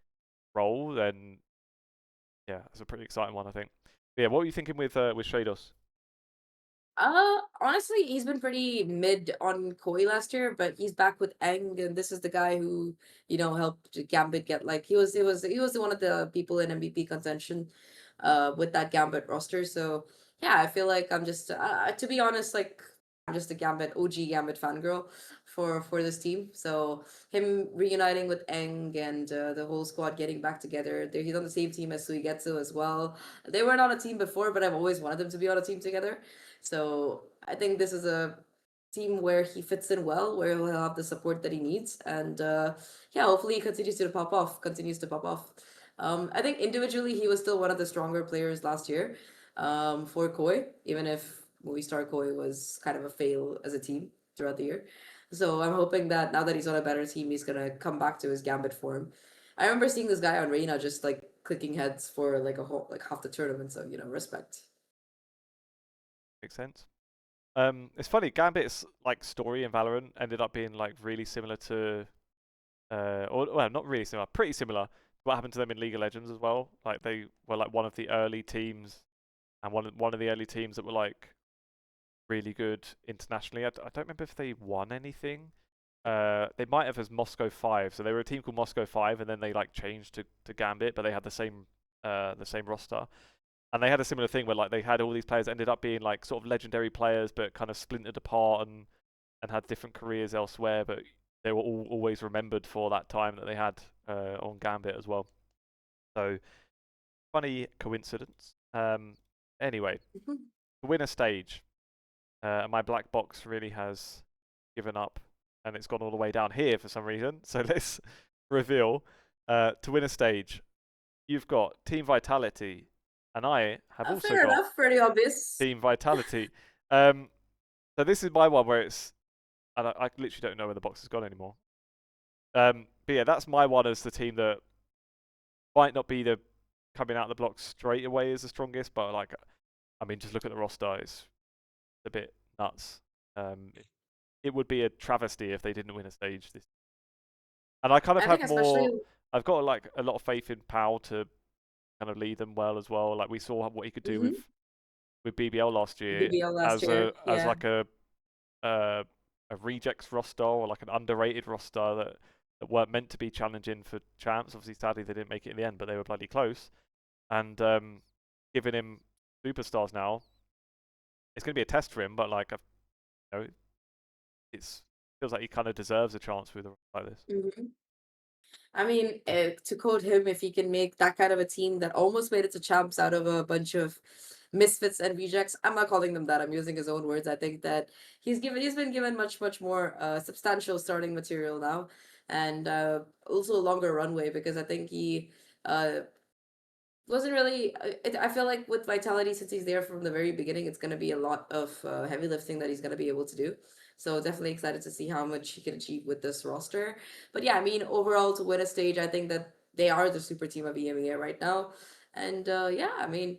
role. Then yeah, that's a pretty exciting one, I think. But yeah, what were you thinking with Shados? Honestly, he's been pretty mid on Koi last year, but he's back with Eng, and this is the guy who, helped Gambit get like he was one of the people in MVP contention, with that Gambit roster. So yeah, I feel like I'm just, to be honest, like I'm just a OG Gambit fangirl for this team. So him reuniting with Eng and the whole squad getting back together. He's on the same team as Suigetsu as well. They weren't on a team before, but I've always wanted them to be on a team together. So I think this is a team where he fits in well, where he'll have the support that he needs, and yeah, hopefully he continues to pop off. I think individually he was still one of the stronger players last year, for Koi, even if Movistar Koi was kind of a fail as a team throughout the year. So I'm hoping that now that he's on a better team, he's gonna come back to his Gambit form. I remember seeing this guy on Reina just like clicking heads for like a whole like half the tournament. So respect. Makes sense. It's funny, Gambit's like story in Valorant ended up being like really similar to, or well, not really similar, pretty similar to what happened to them in League of Legends as well. Like they were like one of the early teams, and one of the early teams that were like really good internationally. I don't remember if they won anything. They might have as Moscow 5. So they were a team called Moscow 5, and then they like changed to Gambit, but they had the same roster. And they had a similar thing where like they had all these players that ended up being like sort of legendary players, but kind of splintered apart and had different careers elsewhere. But they were all always remembered for that time that they had on Gambit as well. So funny coincidence. Anyway, Mhm. to win a stage, my black box really has given up, and it's gone all the way down here for some reason. So let's reveal. To win a stage, you've got Team Vitality, and I have also Fair got enough, pretty obvious. Team Vitality. So this is my one where it's, and I literally don't know where the box has gone anymore. But yeah, that's my one as the team that might not be the coming out of the block straight away as the strongest, but like, I mean, just look at the roster; it's a bit nuts. It would be a travesty if they didn't win a stage this. And I kind of I think have especially. more. I've got like a lot of faith in Pal to kind of lead them well as well. Like we saw what he could do Mhm. with BBL last year BBL last as year, as yeah. like a rejects roster or like an underrated roster that weren't meant to be challenging for champs. Obviously, sadly they didn't make it in the end, but they were bloody close. And giving him superstars now, it's going to be a test for him. But like, you know, it's feels like he kind of deserves a chance with a like this. Mhm. I mean, to quote him, if he can make that kind of a team that almost made it to champs out of a bunch of misfits and rejects, I'm not calling them that. I'm using his own words. I think that he's been given much more substantial starting material now, and also a longer runway because I think he uh wasn't really. I feel like with Vitality, since he's there from the very beginning, it's going to be a lot of heavy lifting that he's going to be able to do. So definitely excited to see how much he can achieve with this roster. But yeah, I mean, overall to win a stage, I think that they are the super team of EMEA right now. And yeah, I mean,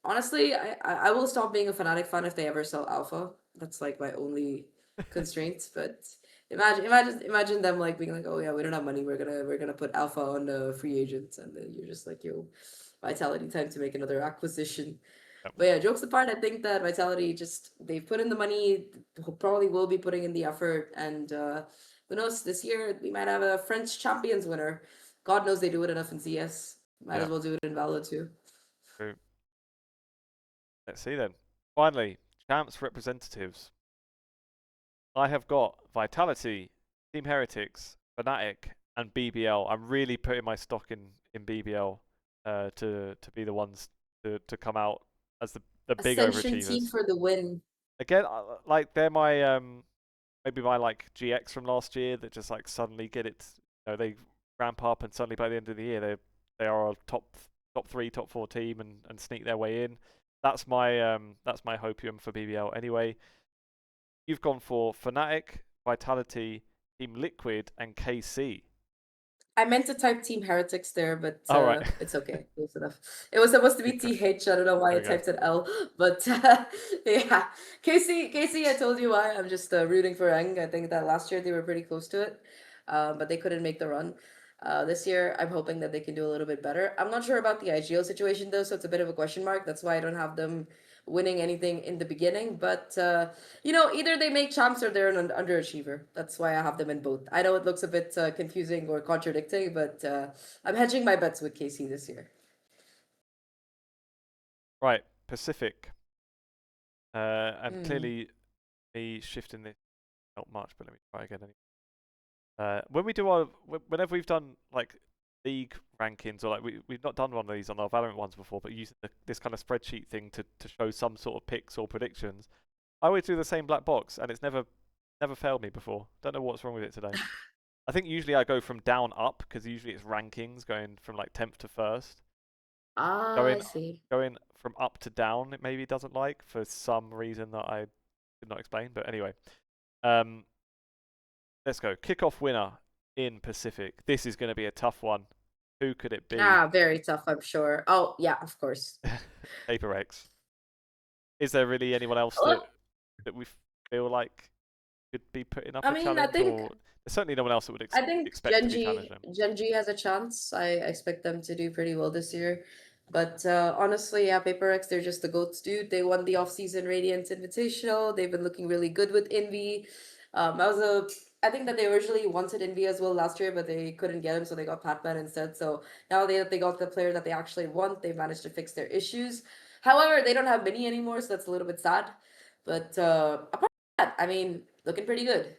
honestly, I will stop being a Fnatic fan if they ever sell Alpha. That's like my only constraint. But imagine them like being like, oh yeah, we don't have money. We're gonna put Alpha on the free agents, and then you're just like, yo, Vitality, time to make another acquisition. Yep. But yeah, jokes apart, I think that Vitality just they've put in the money, probably will be putting in the effort, and who knows? This year we might have a French Champions winner. God knows they do it enough in CS. Might Yeah. as well do it in Valo too. True. Let's see then. Finally, champs representatives. I have got Vitality, Team Heretics, Fnatic, and BBL. I'm really putting my stock in BBL to be the ones to come out as the big Ascension team overachievers. for the win. Again, like they're my maybe my like GX from last year that just like suddenly get it. You know, they ramp up and suddenly by the end of the year they are a top 3, top 4 team and sneak their way in. That's my hopium for BBL. Anyway, you've gone for Fnatic, Vitality, Team Liquid, and KC. I meant to type Team Heretics there, but All right. it's okay. Close enough. It was supposed to be Okay. TH. I don't know why There I we go. typed it L, but yeah. KC, I told you why. I'm just rooting for Eng. I think that last year they were pretty close to it, but they couldn't make the run. This year, I'm hoping that they can do a little bit better. I'm not sure about the IGO situation though, so it's a bit of a question mark. That's why I don't have them winning anything in the beginning. But either they make champs or they're an underachiever. That's why I have them in both. I know it looks a bit confusing or contradicting, but I'm hedging my bets with KC this year. Right, Pacific. And Hmm. clearly, me shifting this not much, but let me try again anyway. When we do whenever we've done like league rankings or like we've not done one of these on our Valorant ones before, but using this kind of spreadsheet thing to show some sort of picks or predictions, I always do the same black box, and it's never failed me before. Don't know what's wrong with it today. I think usually I go from down up because usually it's rankings going from like 10th to 1st. Ah, I Going see. from up to down, it maybe doesn't like for some reason that I did not explain. But anyway, um, let's go. Kickoff winner in Pacific. This is going to be a tough one. Who could it be? Ah, very tough, I'm sure. Oh, yeah, of course. Paper X. Is there really anyone else Look, that we feel like could be putting up I a mean, challenge, or there's certainly no one else that would I think expect to be challenged them? Genji has a chance. I expect them to do pretty well this year. But honestly, yeah, Paper X, they're just the GOATs, dude. They won the off-season Radiant Invitational. They've been looking really good with Envy. That was I think that they originally wanted Envy as well last year, but they couldn't get him, so they got Patman instead. So now they got the player that they actually want. They managed to fix their issues. However, they don't have Mini anymore, so that's a little bit sad. But apart from that, I mean, looking pretty good.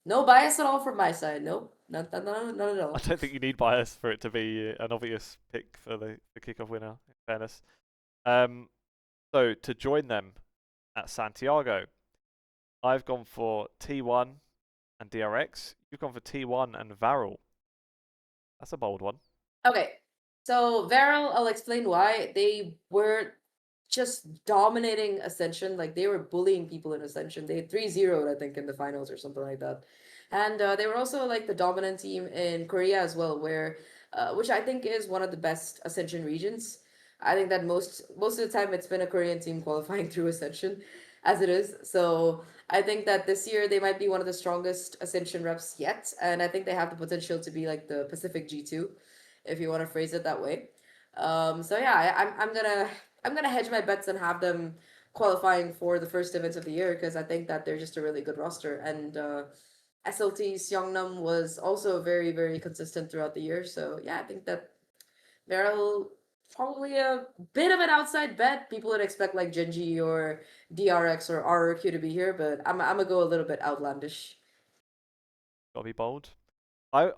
No bias at all from my side. Nope, none at I all. don't think you need bias for it to be an obvious pick for the kickoff winner, in fairness. So to join them at Santiago, I've gone for T1 and DRX. You've gone for T1 and Varel. That's a bold one. Okay, so Varel, I'll explain why. They were just dominating Ascension. Like, they were bullying people in Ascension. They 3-0'd, I think, in the finals or something like that. And they were also like the dominant team in Korea as well, where which I think is one of the best Ascension regions. I think that most of the time it's been a Korean team qualifying through Ascension as it is. So I think that this year they might be one of the strongest Ascension reps yet, and I think they have the potential to be like the Pacific G2, if you want to phrase it that way. So yeah, I'm gonna hedge my bets and have them qualifying for the first event of the year because I think that they're just a really good roster. And SLT's Youngnam was also very consistent throughout the year. So yeah, I think that Meryl probably a bit of an outside bet. People would expect like Genji or DRX or RRQ to be here, but I'm gonna go a little bit outlandish. Gotta be bold. I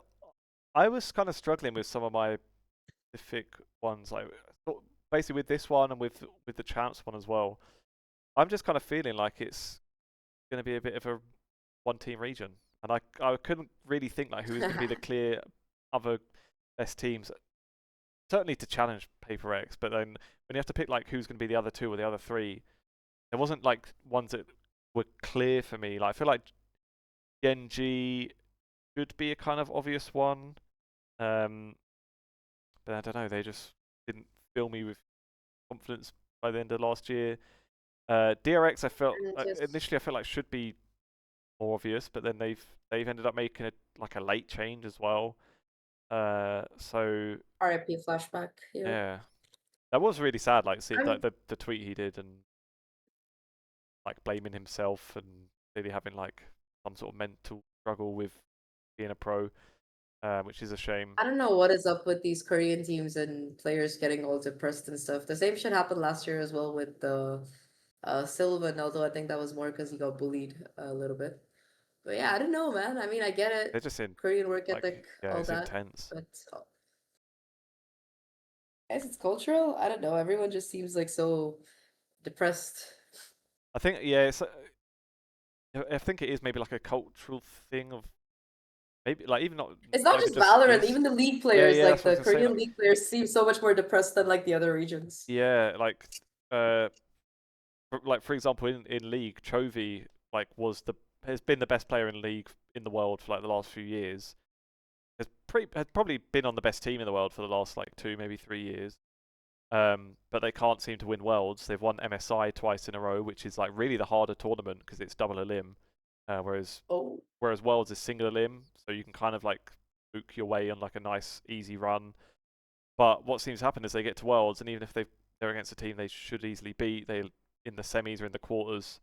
was kind of struggling with some of my specific ones, like basically with this one and with the champs one as well. I'm just kind of feeling like it's going to be a bit of a one-team region, and I couldn't really think like who was going to be the clear other best teams. Certainly to challenge Paper X, but then when you have to pick like who's going to be the other two or the other three, there wasn't like ones that were clear for me. Like I feel like Genji should be a kind of obvious one, but I don't know. They just didn't fill me with confidence by the end of last year. DRX, I felt initially I felt like should be more obvious, but then they've ended up making it like a late change as well. So RIP flashback. yeah, that was really sad. Like see I'm, like the tweet he did and like blaming himself and really having like some sort of mental struggle with being a pro, which is a shame. I don't know what is up with these Korean teams and players getting all depressed and stuff. The same shit happened last year as well with the Sylvan, although I think that was more because he got bullied a little bit. But yeah, I don't know, man. I mean, I get They're it. just in Korean work like ethic, yeah, all it's that. intense. But guys, it's cultural. I don't know. Everyone just seems like so depressed. I think yeah, I think it is maybe like a cultural thing of maybe like even not It's not even just just Valorant, is. even the league Yeah, players, yeah, like that's what I the was gonna say. Korean Like, league players seem so much more depressed than like the other regions. yeah, uh, like for example, in League, Chovy like has been the best player in League in the world for like the last few years. Has probably been on the best team in the world for the last like 2, maybe 3 years. But they can't seem to win Worlds. They've won MSI twice in a row, which is like really the harder tournament because it's double elim. Whereas Oh, Worlds is single elim, so you can kind of like book your way on like a nice easy run. But what seems to happen is they get to Worlds, and even if they're against a team they should easily beat, they in the semis or in the quarters,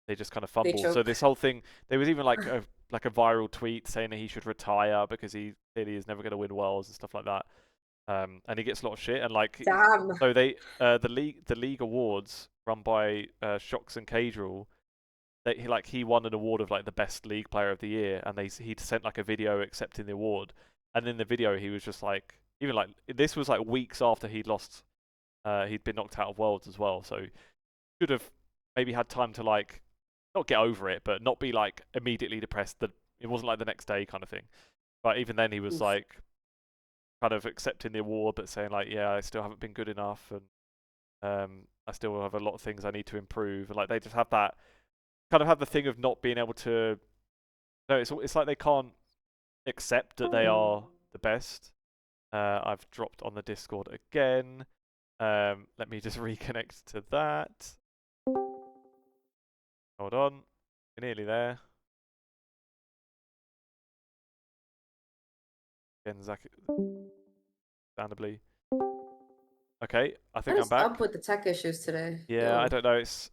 they just kind of they fumble. So choke. this whole thing, there was even like a viral tweet saying that he should retire because he clearly is never going to win Worlds and stuff like that. And he gets a lot of shit. And like, Damn. so they the league awards run by Shox and KRU. He won an award of like the best league player of the year, and he sent like a video accepting the award. And in the video, he was just like, even like this was like weeks after he'd lost, he'd been knocked out of Worlds as well. So should have maybe had time to like not get over it, but not be like immediately depressed. That it wasn't like the next day kind of thing. But even then, he was Oof. like kind of accepting the award, but saying like, yeah, I still haven't been good enough, and I still have a lot of things I need to improve. And like they just have that kind of have the thing of not being able to. No, it's like they can't accept that they are the best. I've dropped on the Discord again. Let me just reconnect to that. Hold on, we're nearly there. Again, Zach, understandably. Okay, I think What I'm is back. up with the tech issues today? Yeah, I Yo. don't know. It's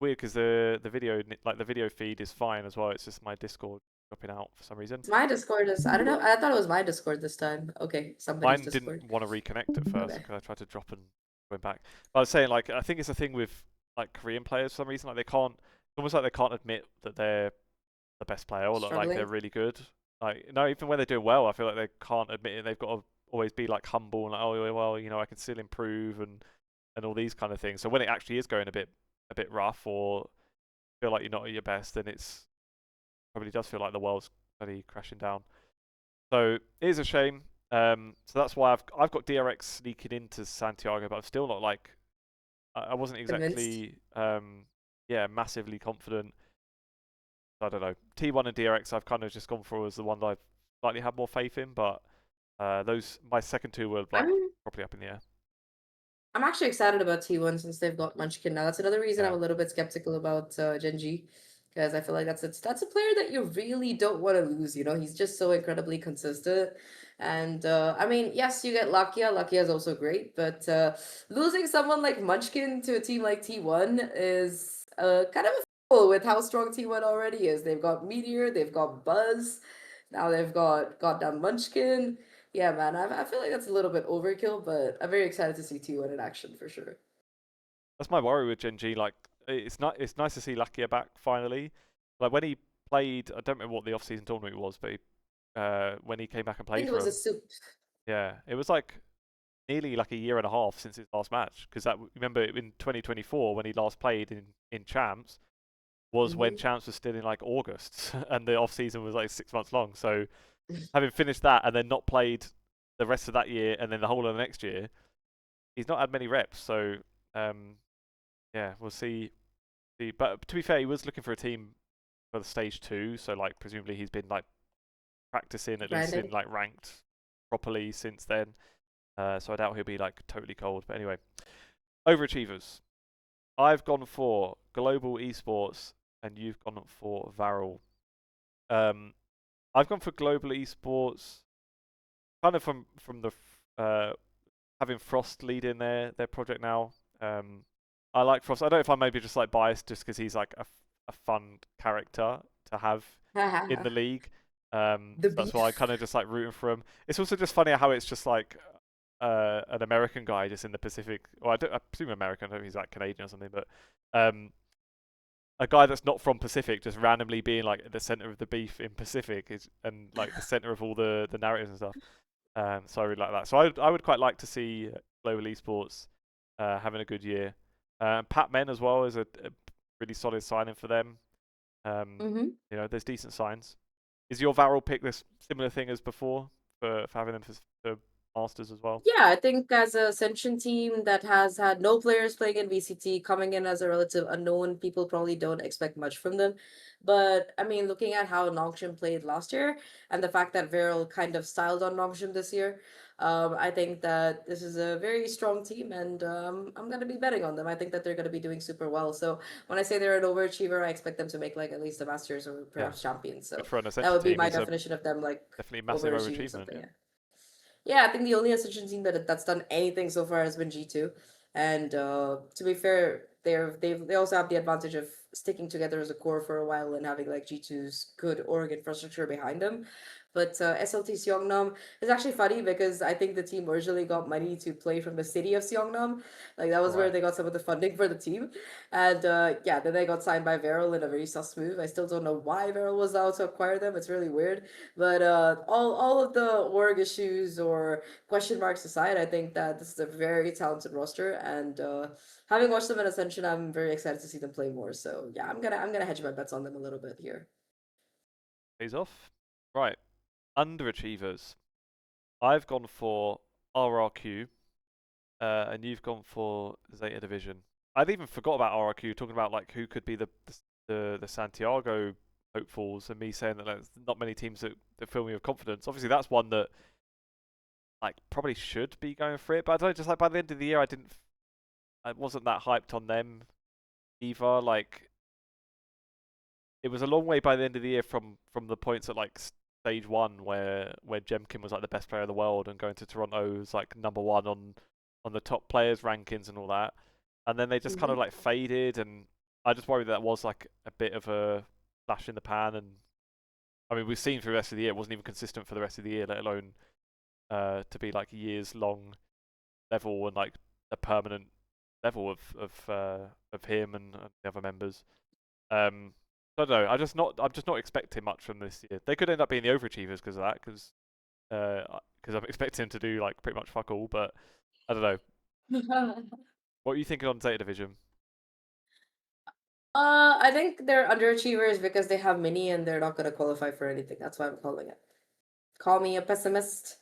weird because the video like the video feed is fine as well. It's just my Discord dropping out for some reason. My Discord is, I don't know. I thought it was my Discord this time. Okay, somebody's Mine didn't Discord. want to reconnect at first Okay. because I tried to drop and went back. But I was saying, like, I think it's a thing with like Korean players for some reason. Like they can't, it's almost like they can't admit that they're the best player or like they're Struggling. really good. Like no, even when they're doing well, I feel like they can't admit it. They've got to always be like humble and like, oh well, you know, I can still improve and all these kind of things. So when it actually is going a bit rough or feel like you're not at your best, then it's probably does feel like the world's bloody crashing down. So it is a shame. So that's why I've got DRX sneaking into Santiago, but I'm still not like I wasn't Convinced. exactly yeah massively confident. I don't know. T1 and DRX I've kind of just gone for as the one that I've slightly had more faith in, but those my second two were like I'm properly up in the air. I'm actually excited about T1 since they've got Munchkin now. That's another reason I'm Yeah, a little bit skeptical about Genji, because I feel like that's a player that you really don't want to lose. You know, he's just so incredibly consistent. And I mean, yes, you get Lakia. Lakia is also great, but losing someone like Munchkin to a team like T1 is kind of a fool with how strong T1 already is. They've got Meteor, they've got Buzz, now they've got goddamn Munchkin. Yeah, man, I feel like that's a little bit overkill, but I'm very excited to see T1 in action for sure. that's my worry with Genji. Like it's nice to see Lakia back finally. Like when he played, I don't remember what the off-season tournament was, but when he came back and I think played it for was a him, soup. yeah, it was like nearly like a year and a half since his last match. Because that remember in 2024 when he last played in Champs was when Hmm. Champs was still in like August and the off season was like 6 months long. So having finished that and then not played the rest of that year and then the whole of the next year, he's not had many reps. So um, yeah, we'll see. But to be fair, he was looking for a team for the stage 2. So like presumably he's been like practicing at least in Grinding. like ranked properly since then. So I doubt he'll be like totally cold. But anyway, overachievers. I've gone for global esports, and you've gone for Varel. Um, I've gone for global esports, kind of from the having Frost leading their project now. I like Frost. I don't know if I'm maybe just like biased just because he's like a fun character to have in the league. The So that's why I beef. kind of just like rooting for him. It's also just funny how it's just like an American guy just in the Pacific. Well, I presume American. I don't know if he's like Canadian or something, but um, a guy that's not from Pacific just randomly being like at the center of the beef in Pacific is and like the center of all the narratives and stuff. So I really like that. So I would quite like to see global esports having a good year. Pat Men as well is a really solid signing for them. Hmm. You know, there's decent signs. Is your Varel pick this similar thing as before for having them for Masters as well? Yeah, I think as a Ascension team that has had no players playing in VCT, coming in as a relative unknown, people probably don't expect much from them. But I mean, looking at how Nongshim played last year and the fact that Viral kind of styled on Nongshim this year, I think that this is a very strong team and I'm going to be betting on them. I think that they're going to be doing super well. So when I say they're an overachiever, I expect them to make like at least a Masters or Yeah, perhaps Champions. which So for an that Ascension would be team my is a definition of them like definitely massive overachieving overachievement. something. Yeah. Yeah. Yeah, I think the only Ascension team that's done anything so far has been G2. And to be fair, they also have the advantage of sticking together as a core for a while and having like G2's good org infrastructure behind them. But SLT Seongnam is actually funny because I think the team originally got money to play from the city of Seongnam. Like that was where Right. they got some of the funding for the team. And yeah, then they got signed by Viral in a very sus move. I still don't know why Viral was out to acquire them. It's really weird. But all of the org issues or question marks aside, I think that this is a very talented roster, and having watched them in Ascension, I'm very excited to see them play more. So yeah, I'm gonna hedge my bets on them a little bit here. Pays off. Right. Underachievers. I've gone for RRQ, and you've gone for Zeta Division. I'd even forgot about RRQ, talking about like who could be the Santiago hopefuls, and me saying that there's not many teams that fill me with confidence. Obviously, that's one that like probably should be going for it, but I don't know, just like by the end of the year, I wasn't that hyped on them either. Like it was a long way by the end of the year from the points at like stage 1 where Jemkin was like the best player in the world and going to Toronto was like number 1 on the top players rankings and all that, and then they just kind Hmm. of like faded and I just worry that was like a bit of a flash in the pan, and I mean we've seen for the rest of the year it wasn't even consistent for the rest of the year, let alone to be like years long level and like a permanent level of him and the other members. I don't know. I'm just not expecting much from this year. They could end up being the overachievers because of that, because I'm expecting him to do like pretty much fuck all. But I don't know. What are you thinking on Zeta Division? I think they're underachievers because they have mini and they're not going to qualify for anything. That's why I'm calling it. Call me a pessimist.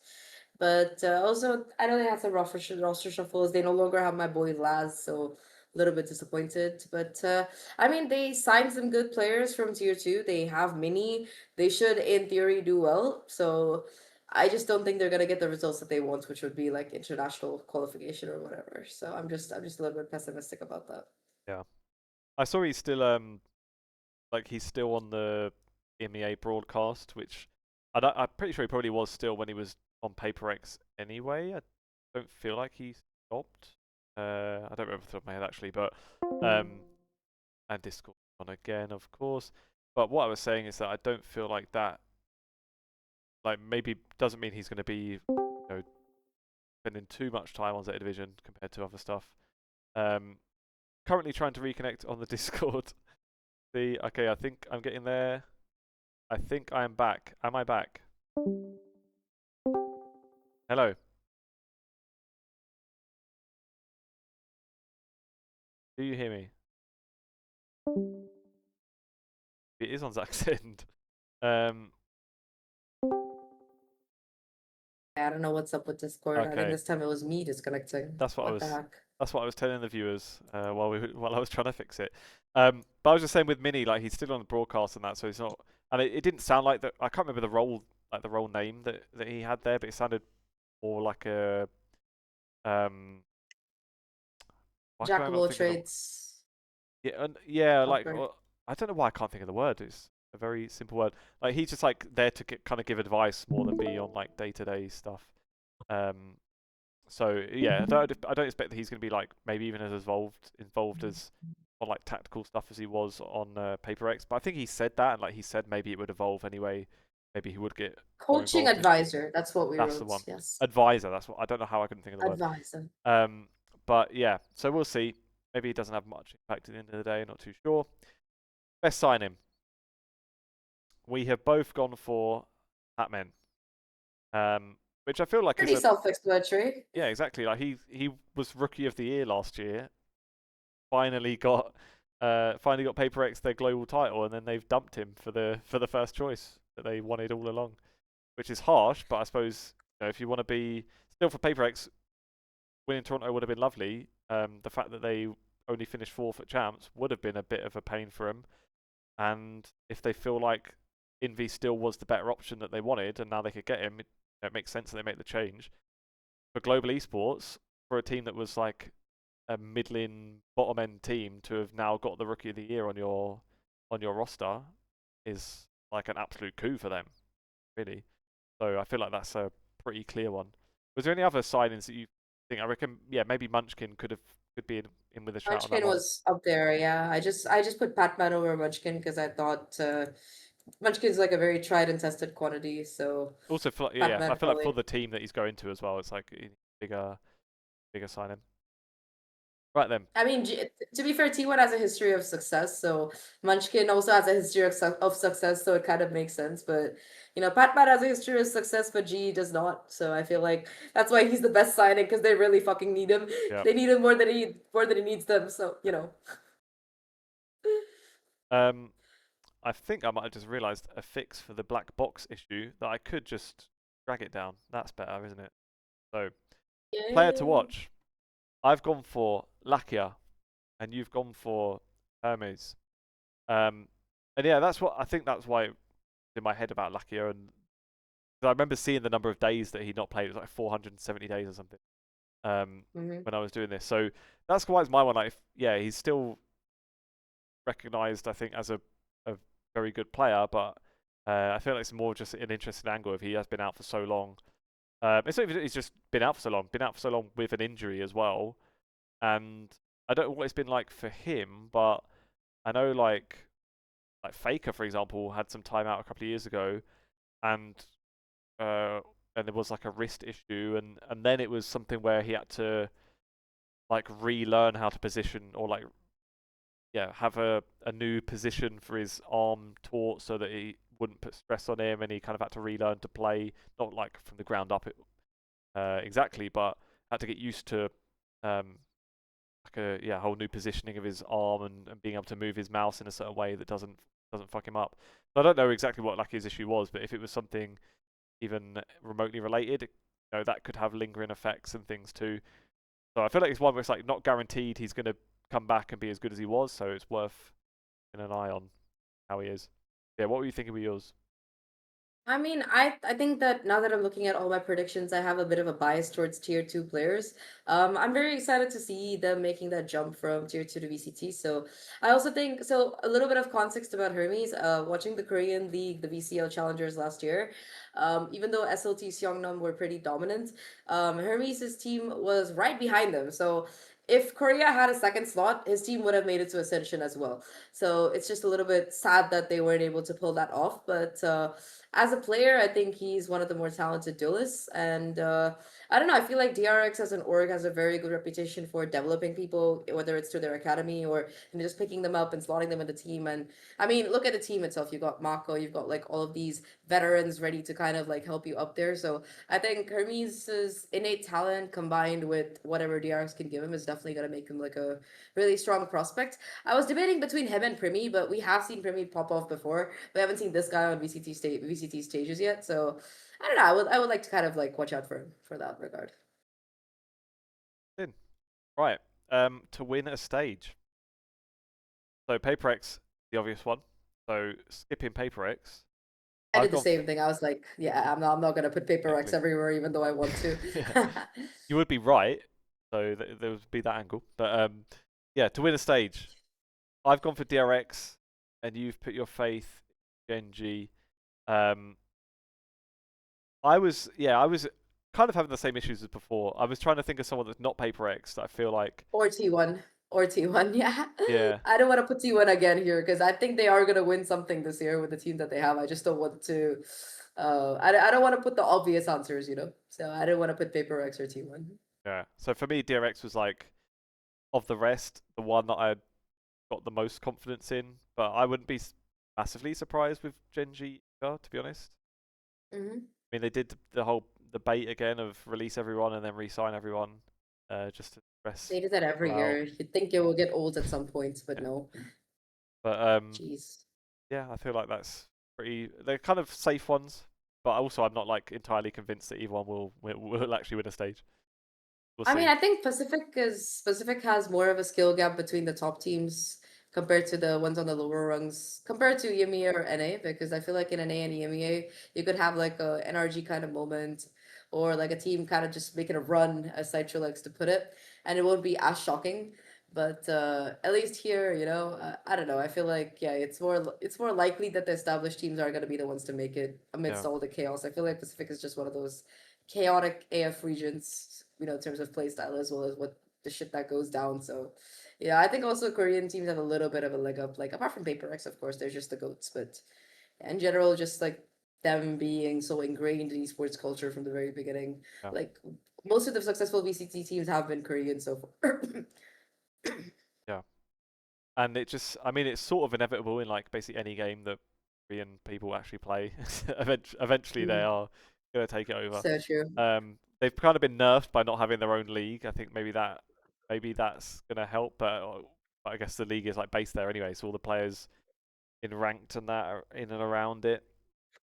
But also, I know they had some roster shuffles. They no longer have my boy Laz, so a little bit disappointed. But I mean, they signed some good players from tier 2. They have mini. They should, in theory, do well. So I just don't think they're gonna get the results that they want, which would be like international qualification or whatever. So I'm just a little bit pessimistic about that. Yeah, I saw he's still like he's still on the EMEA broadcast, which I'm pretty sure he probably was still when he was on PaperX anyway. I don't feel like he stopped. I don't remember off the top of my head actually, but and Discord on again, of course. But what I was saying is that I don't feel like that. Like maybe doesn't mean he's going to be, you know, spending too much time on Zeta Division compared to other stuff. Currently trying to reconnect on the Discord. See, okay, I think I'm getting there. I think I am back. Am I back? Hello. Do you hear me? It is on Zach's end. I don't know what's up with Discord. I think Okay. this time it was me disconnecting. That's what What the heck? That's what I was telling the viewers while I was trying to fix it. But I was just saying with Mini, like he's still on the broadcast and that, so he's not. And it didn't sound like that. I can't remember the role name that he had there, but it sounded more like a why can Jack I of not all think of the trades. yeah like Upgrade. I don't know why I can't think of the word. It's a very simple word. Like he's just like there to kind of give advice more than be on like day-to-day stuff. So yeah, I don't expect that he's going to be like maybe even as involved as on like tactical stuff as he was on Paper X. But I think he said that, and like he said maybe it would evolve anyway. Maybe he would get more Coaching involved in. advisor. That's what we That's the wrote. one. Yes. Advisor. That's what I don't know how I couldn't think of the word. Advisor. But yeah, so we'll see. Maybe he doesn't have much impact at the end of the day. Not too sure. Best signing. We have both gone for Hatmen. Which I feel like Pretty is a self-explanatory. yeah, exactly. Like he was rookie of the year last year. Finally got Paper X their global title, and then they've dumped him for the first choice that they wanted all along, which is harsh. But I suppose if you want to be still for Paper X, winning Toronto would have been lovely. The fact that they only finished 4th at champs would have been a bit of a pain for them. And if they feel like Envy still was the better option that they wanted, and now they could get him, it makes sense that they make the change. For global esports, for a team that was like a middling bottom end team to have now got the rookie of the year on your roster is like an absolute coup for them, really. So I feel like that's a pretty clear one. Was there any other signings that you think? I reckon, yeah, maybe Munchkin could be in with a shout on that Munchkin one. was up there, yeah. I just put Patman over Munchkin because I thought Munchkin's like a very tried and tested quantity, so Also, yeah, I Patman feel like for probably. the team that he's going to as well, it's like bigger signing. Right then. I mean, to be fair, T1 has a history of success, so Munchkin also has a history of success, so it kind of makes sense. But Patman has a history of success, but G does not. So I feel like that's why he's the best signing because they really fucking need him. Yeah. They need him more than he needs them. So I think I might have just realised a fix for the black box issue that I could just drag it down. That's better, isn't it? So, player to Yeah. watch. I've gone for Lakia, and you've gone for Hermes. And yeah, that's why it's in my head about Lakia, and I remember seeing the number of days that he'd not played. It was like 470 days or something. When I was doing this, so that's why it's my one. Like, yeah, he's still recognised, I think, as a very good player, but I feel like it's more just an interesting angle if he has been out for so long. It's not even he's just been out for so long with an injury as well. And I don't know what it's been like for him, but I know like Faker, for example, had some time out a couple of years ago, and uh, and there was like a wrist issue, and then it was something where he had to like relearn how to position, or like have a new position for his arm taught so that he wouldn't put stress on him, and he kind of had to relearn to play not like from the ground up exactly, but had to get used to like a whole new positioning of his arm, and being able to move his mouse in a certain way that doesn't fuck him up. So I don't know exactly what like his issue was, but if it was something even remotely related, that could have lingering effects and things too. So I feel like it's one where it's like not guaranteed he's going to come back and be as good as he was, so it's worth keeping an eye on how he is. Yeah, what were you thinking with yours? I mean, I think that now that I'm looking at all my predictions, I have a bit of a bias towards tier two players. I'm very excited to see them making that jump from tier two to VCT. So I also think so. A little bit of context about Hermes. Watching the Korean League, the VCL Challengers last year, even though SLT Seongnam were pretty dominant, Hermes' team was right behind them. So if Korea had a second slot, his team would have made it to Ascension as well. So it's just a little bit sad that they weren't able to pull that off, but. As a player, I think he's one of the more talented duelists. And I don't know, I feel like DRX as an org has a very good reputation for developing people, whether it's through their academy or just picking them up and slotting them in the team. And I mean, look at the team itself. You've got Mako, you've got like all of these veterans ready to kind of like help you up there. So I think Hermes' innate talent combined with whatever DRX can give him is definitely going to make him like a really strong prospect. I was debating between him and Primi, but we have seen Primi pop off before. We haven't seen this guy on VCT stages yet, so I don't know. I would like to kind of like watch out for him for that regard. Right. To win a stage. So Paper X, the obvious one. So skipping Paper X. I I've did the gone same thing. I was like, yeah, I'm not gonna put paper X exactly. everywhere, even though I want to. Yeah. You would be right. So there would be that angle. But yeah, to win a stage, I've gone for DRX, and you've put your faith in Genji. Um, I was kind of having the same issues as before. I was trying to think of someone that's not Paper X that I feel like Or T1. Or T1, yeah. yeah I don't want to put T1 again here because I think they are gonna win something this year with the team that they have. I just don't want to. I don't want to put the obvious answers, you know. So I don't want to put paper X or T1. yeah. So for me, DRX was like of the rest the one that I got the most confidence in, but I wouldn't be massively surprised with Genji, to be honest. Hmm. I mean, they did the whole bait again of release everyone and then re-sign everyone, just to stress They do that people every out. year. You'd think it will get old at some point, but Yeah. no. But Jeez. yeah, I feel like that's pretty. They're kind of safe ones, but also I'm not like entirely convinced that either one will actually win a stage. We'll I mean, see. I think Pacific has more of a skill gap between the top teams compared to the ones on the lower rungs, compared to EMEA or NA, because I feel like in NA and EMEA, you could have like a NRG kind of moment or like a team kind of just making a run, as Citro likes to put it, and it won't be as shocking. But at least here, I don't know. I feel like yeah, it's more likely that the established teams are going to be the ones to make it Yeah, amidst all the chaos. I feel like Pacific is just one of those chaotic AF regions, in terms of play style as well as what the shit that goes down. So, yeah, I think also Korean teams have a little bit of a leg up. Like apart from Paper X, of course, they're just the goats, but in general, just like them being so ingrained in esports culture from the very beginning. yeah, Like most of the successful VCT teams have been Korean so far. yeah. And it just, I mean, it's sort of inevitable in like basically any game that Korean people actually play. Eventually, they Mm, are gonna take it over. so true. They've kind of been nerfed by not having their own league. I think maybe that's gonna help, but I guess the league is like based there anyway, so all the players in ranked and that are in and around it.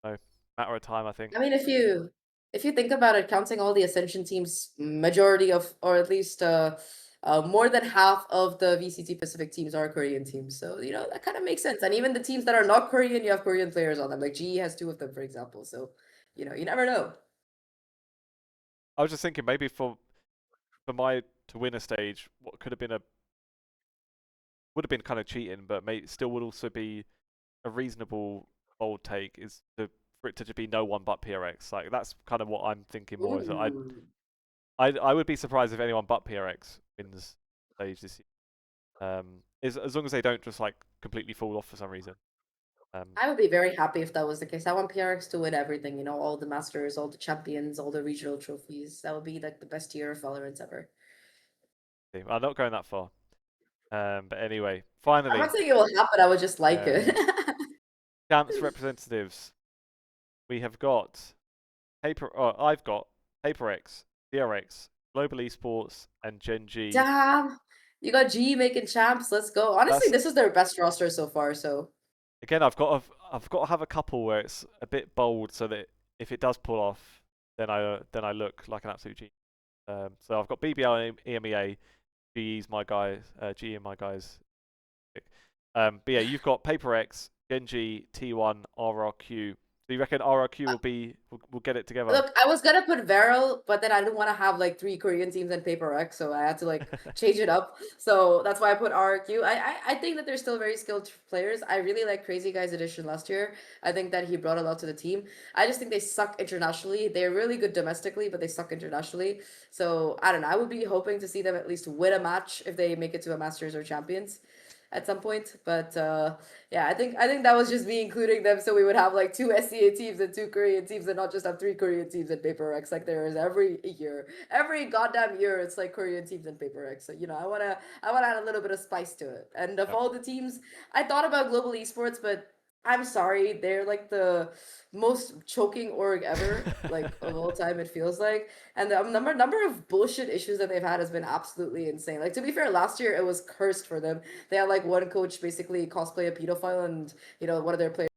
So matter of time, I think. I mean, if you think about it, counting all the Ascension teams, majority of, or at least more than half of the VCT Pacific teams are Korean teams. So that kind of makes sense. And even the teams that are not Korean, you have Korean players on them. Like GE has two of them, for example. So you never know. I was just thinking maybe for my to win a stage, what could have been would have been kind of cheating, but still would also be a reasonable bold take is for it to just be no one but PRX. Like that's kind of what I'm thinking more. Is that Ooh. I would be surprised if anyone but PRX wins stage this year. as long as they don't just like completely fall off for some reason. I would be very happy if that was the case. I want PRX to win everything, all the Masters, all the champions, all the regional trophies. That would be like the best year of Valorant ever. I'm not going that far. But anyway, I'm finally, not saying it will happen, I would just like it. Champs representatives. We have got I've got HaperX, DRX, Global Esports, and Gen G. Damn, you got G making champs. Let's go. Honestly, this is their best roster so far. So again, I've got to have a couple where it's a bit bold, so that if it does pull off, then I look like an absolute genius. So I've got BBL and EMEA. GE's my guys. GE and my guys. But yeah, you've got PaperX, Genji, T1, RRQ. So you reckon RRQ will get it together? look, I was gonna put Varel, but then I didn't want to have like 3 Korean teams and PaperX, so I had to like change it up. So that's why I put RRQ. I think that they're still very skilled players. I really like Crazy Guy's addition last year. I think that he brought a lot to the team. I just think they suck internationally. They're really good domestically, but they suck internationally. So I don't know. I would be hoping to see them at least win a match if they make it to a Masters or Champions at some point. But yeah, I think that was just me including them, so we would have like 2 SEA teams and 2 Korean teams, and not just have 3 Korean teams and PaperX like there is every year. Every goddamn year, it's like Korean teams and PaperX. So I wanna add a little bit of spice to it. And of all the teams, I thought about Global Esports, but I'm sorry, they're like the most choking org ever, like of all time. It feels like, and the number of bullshit issues that they've had has been absolutely insane. Like, to be fair, last year it was cursed for them. They had like one coach basically cosplay a pedophile, and one of their players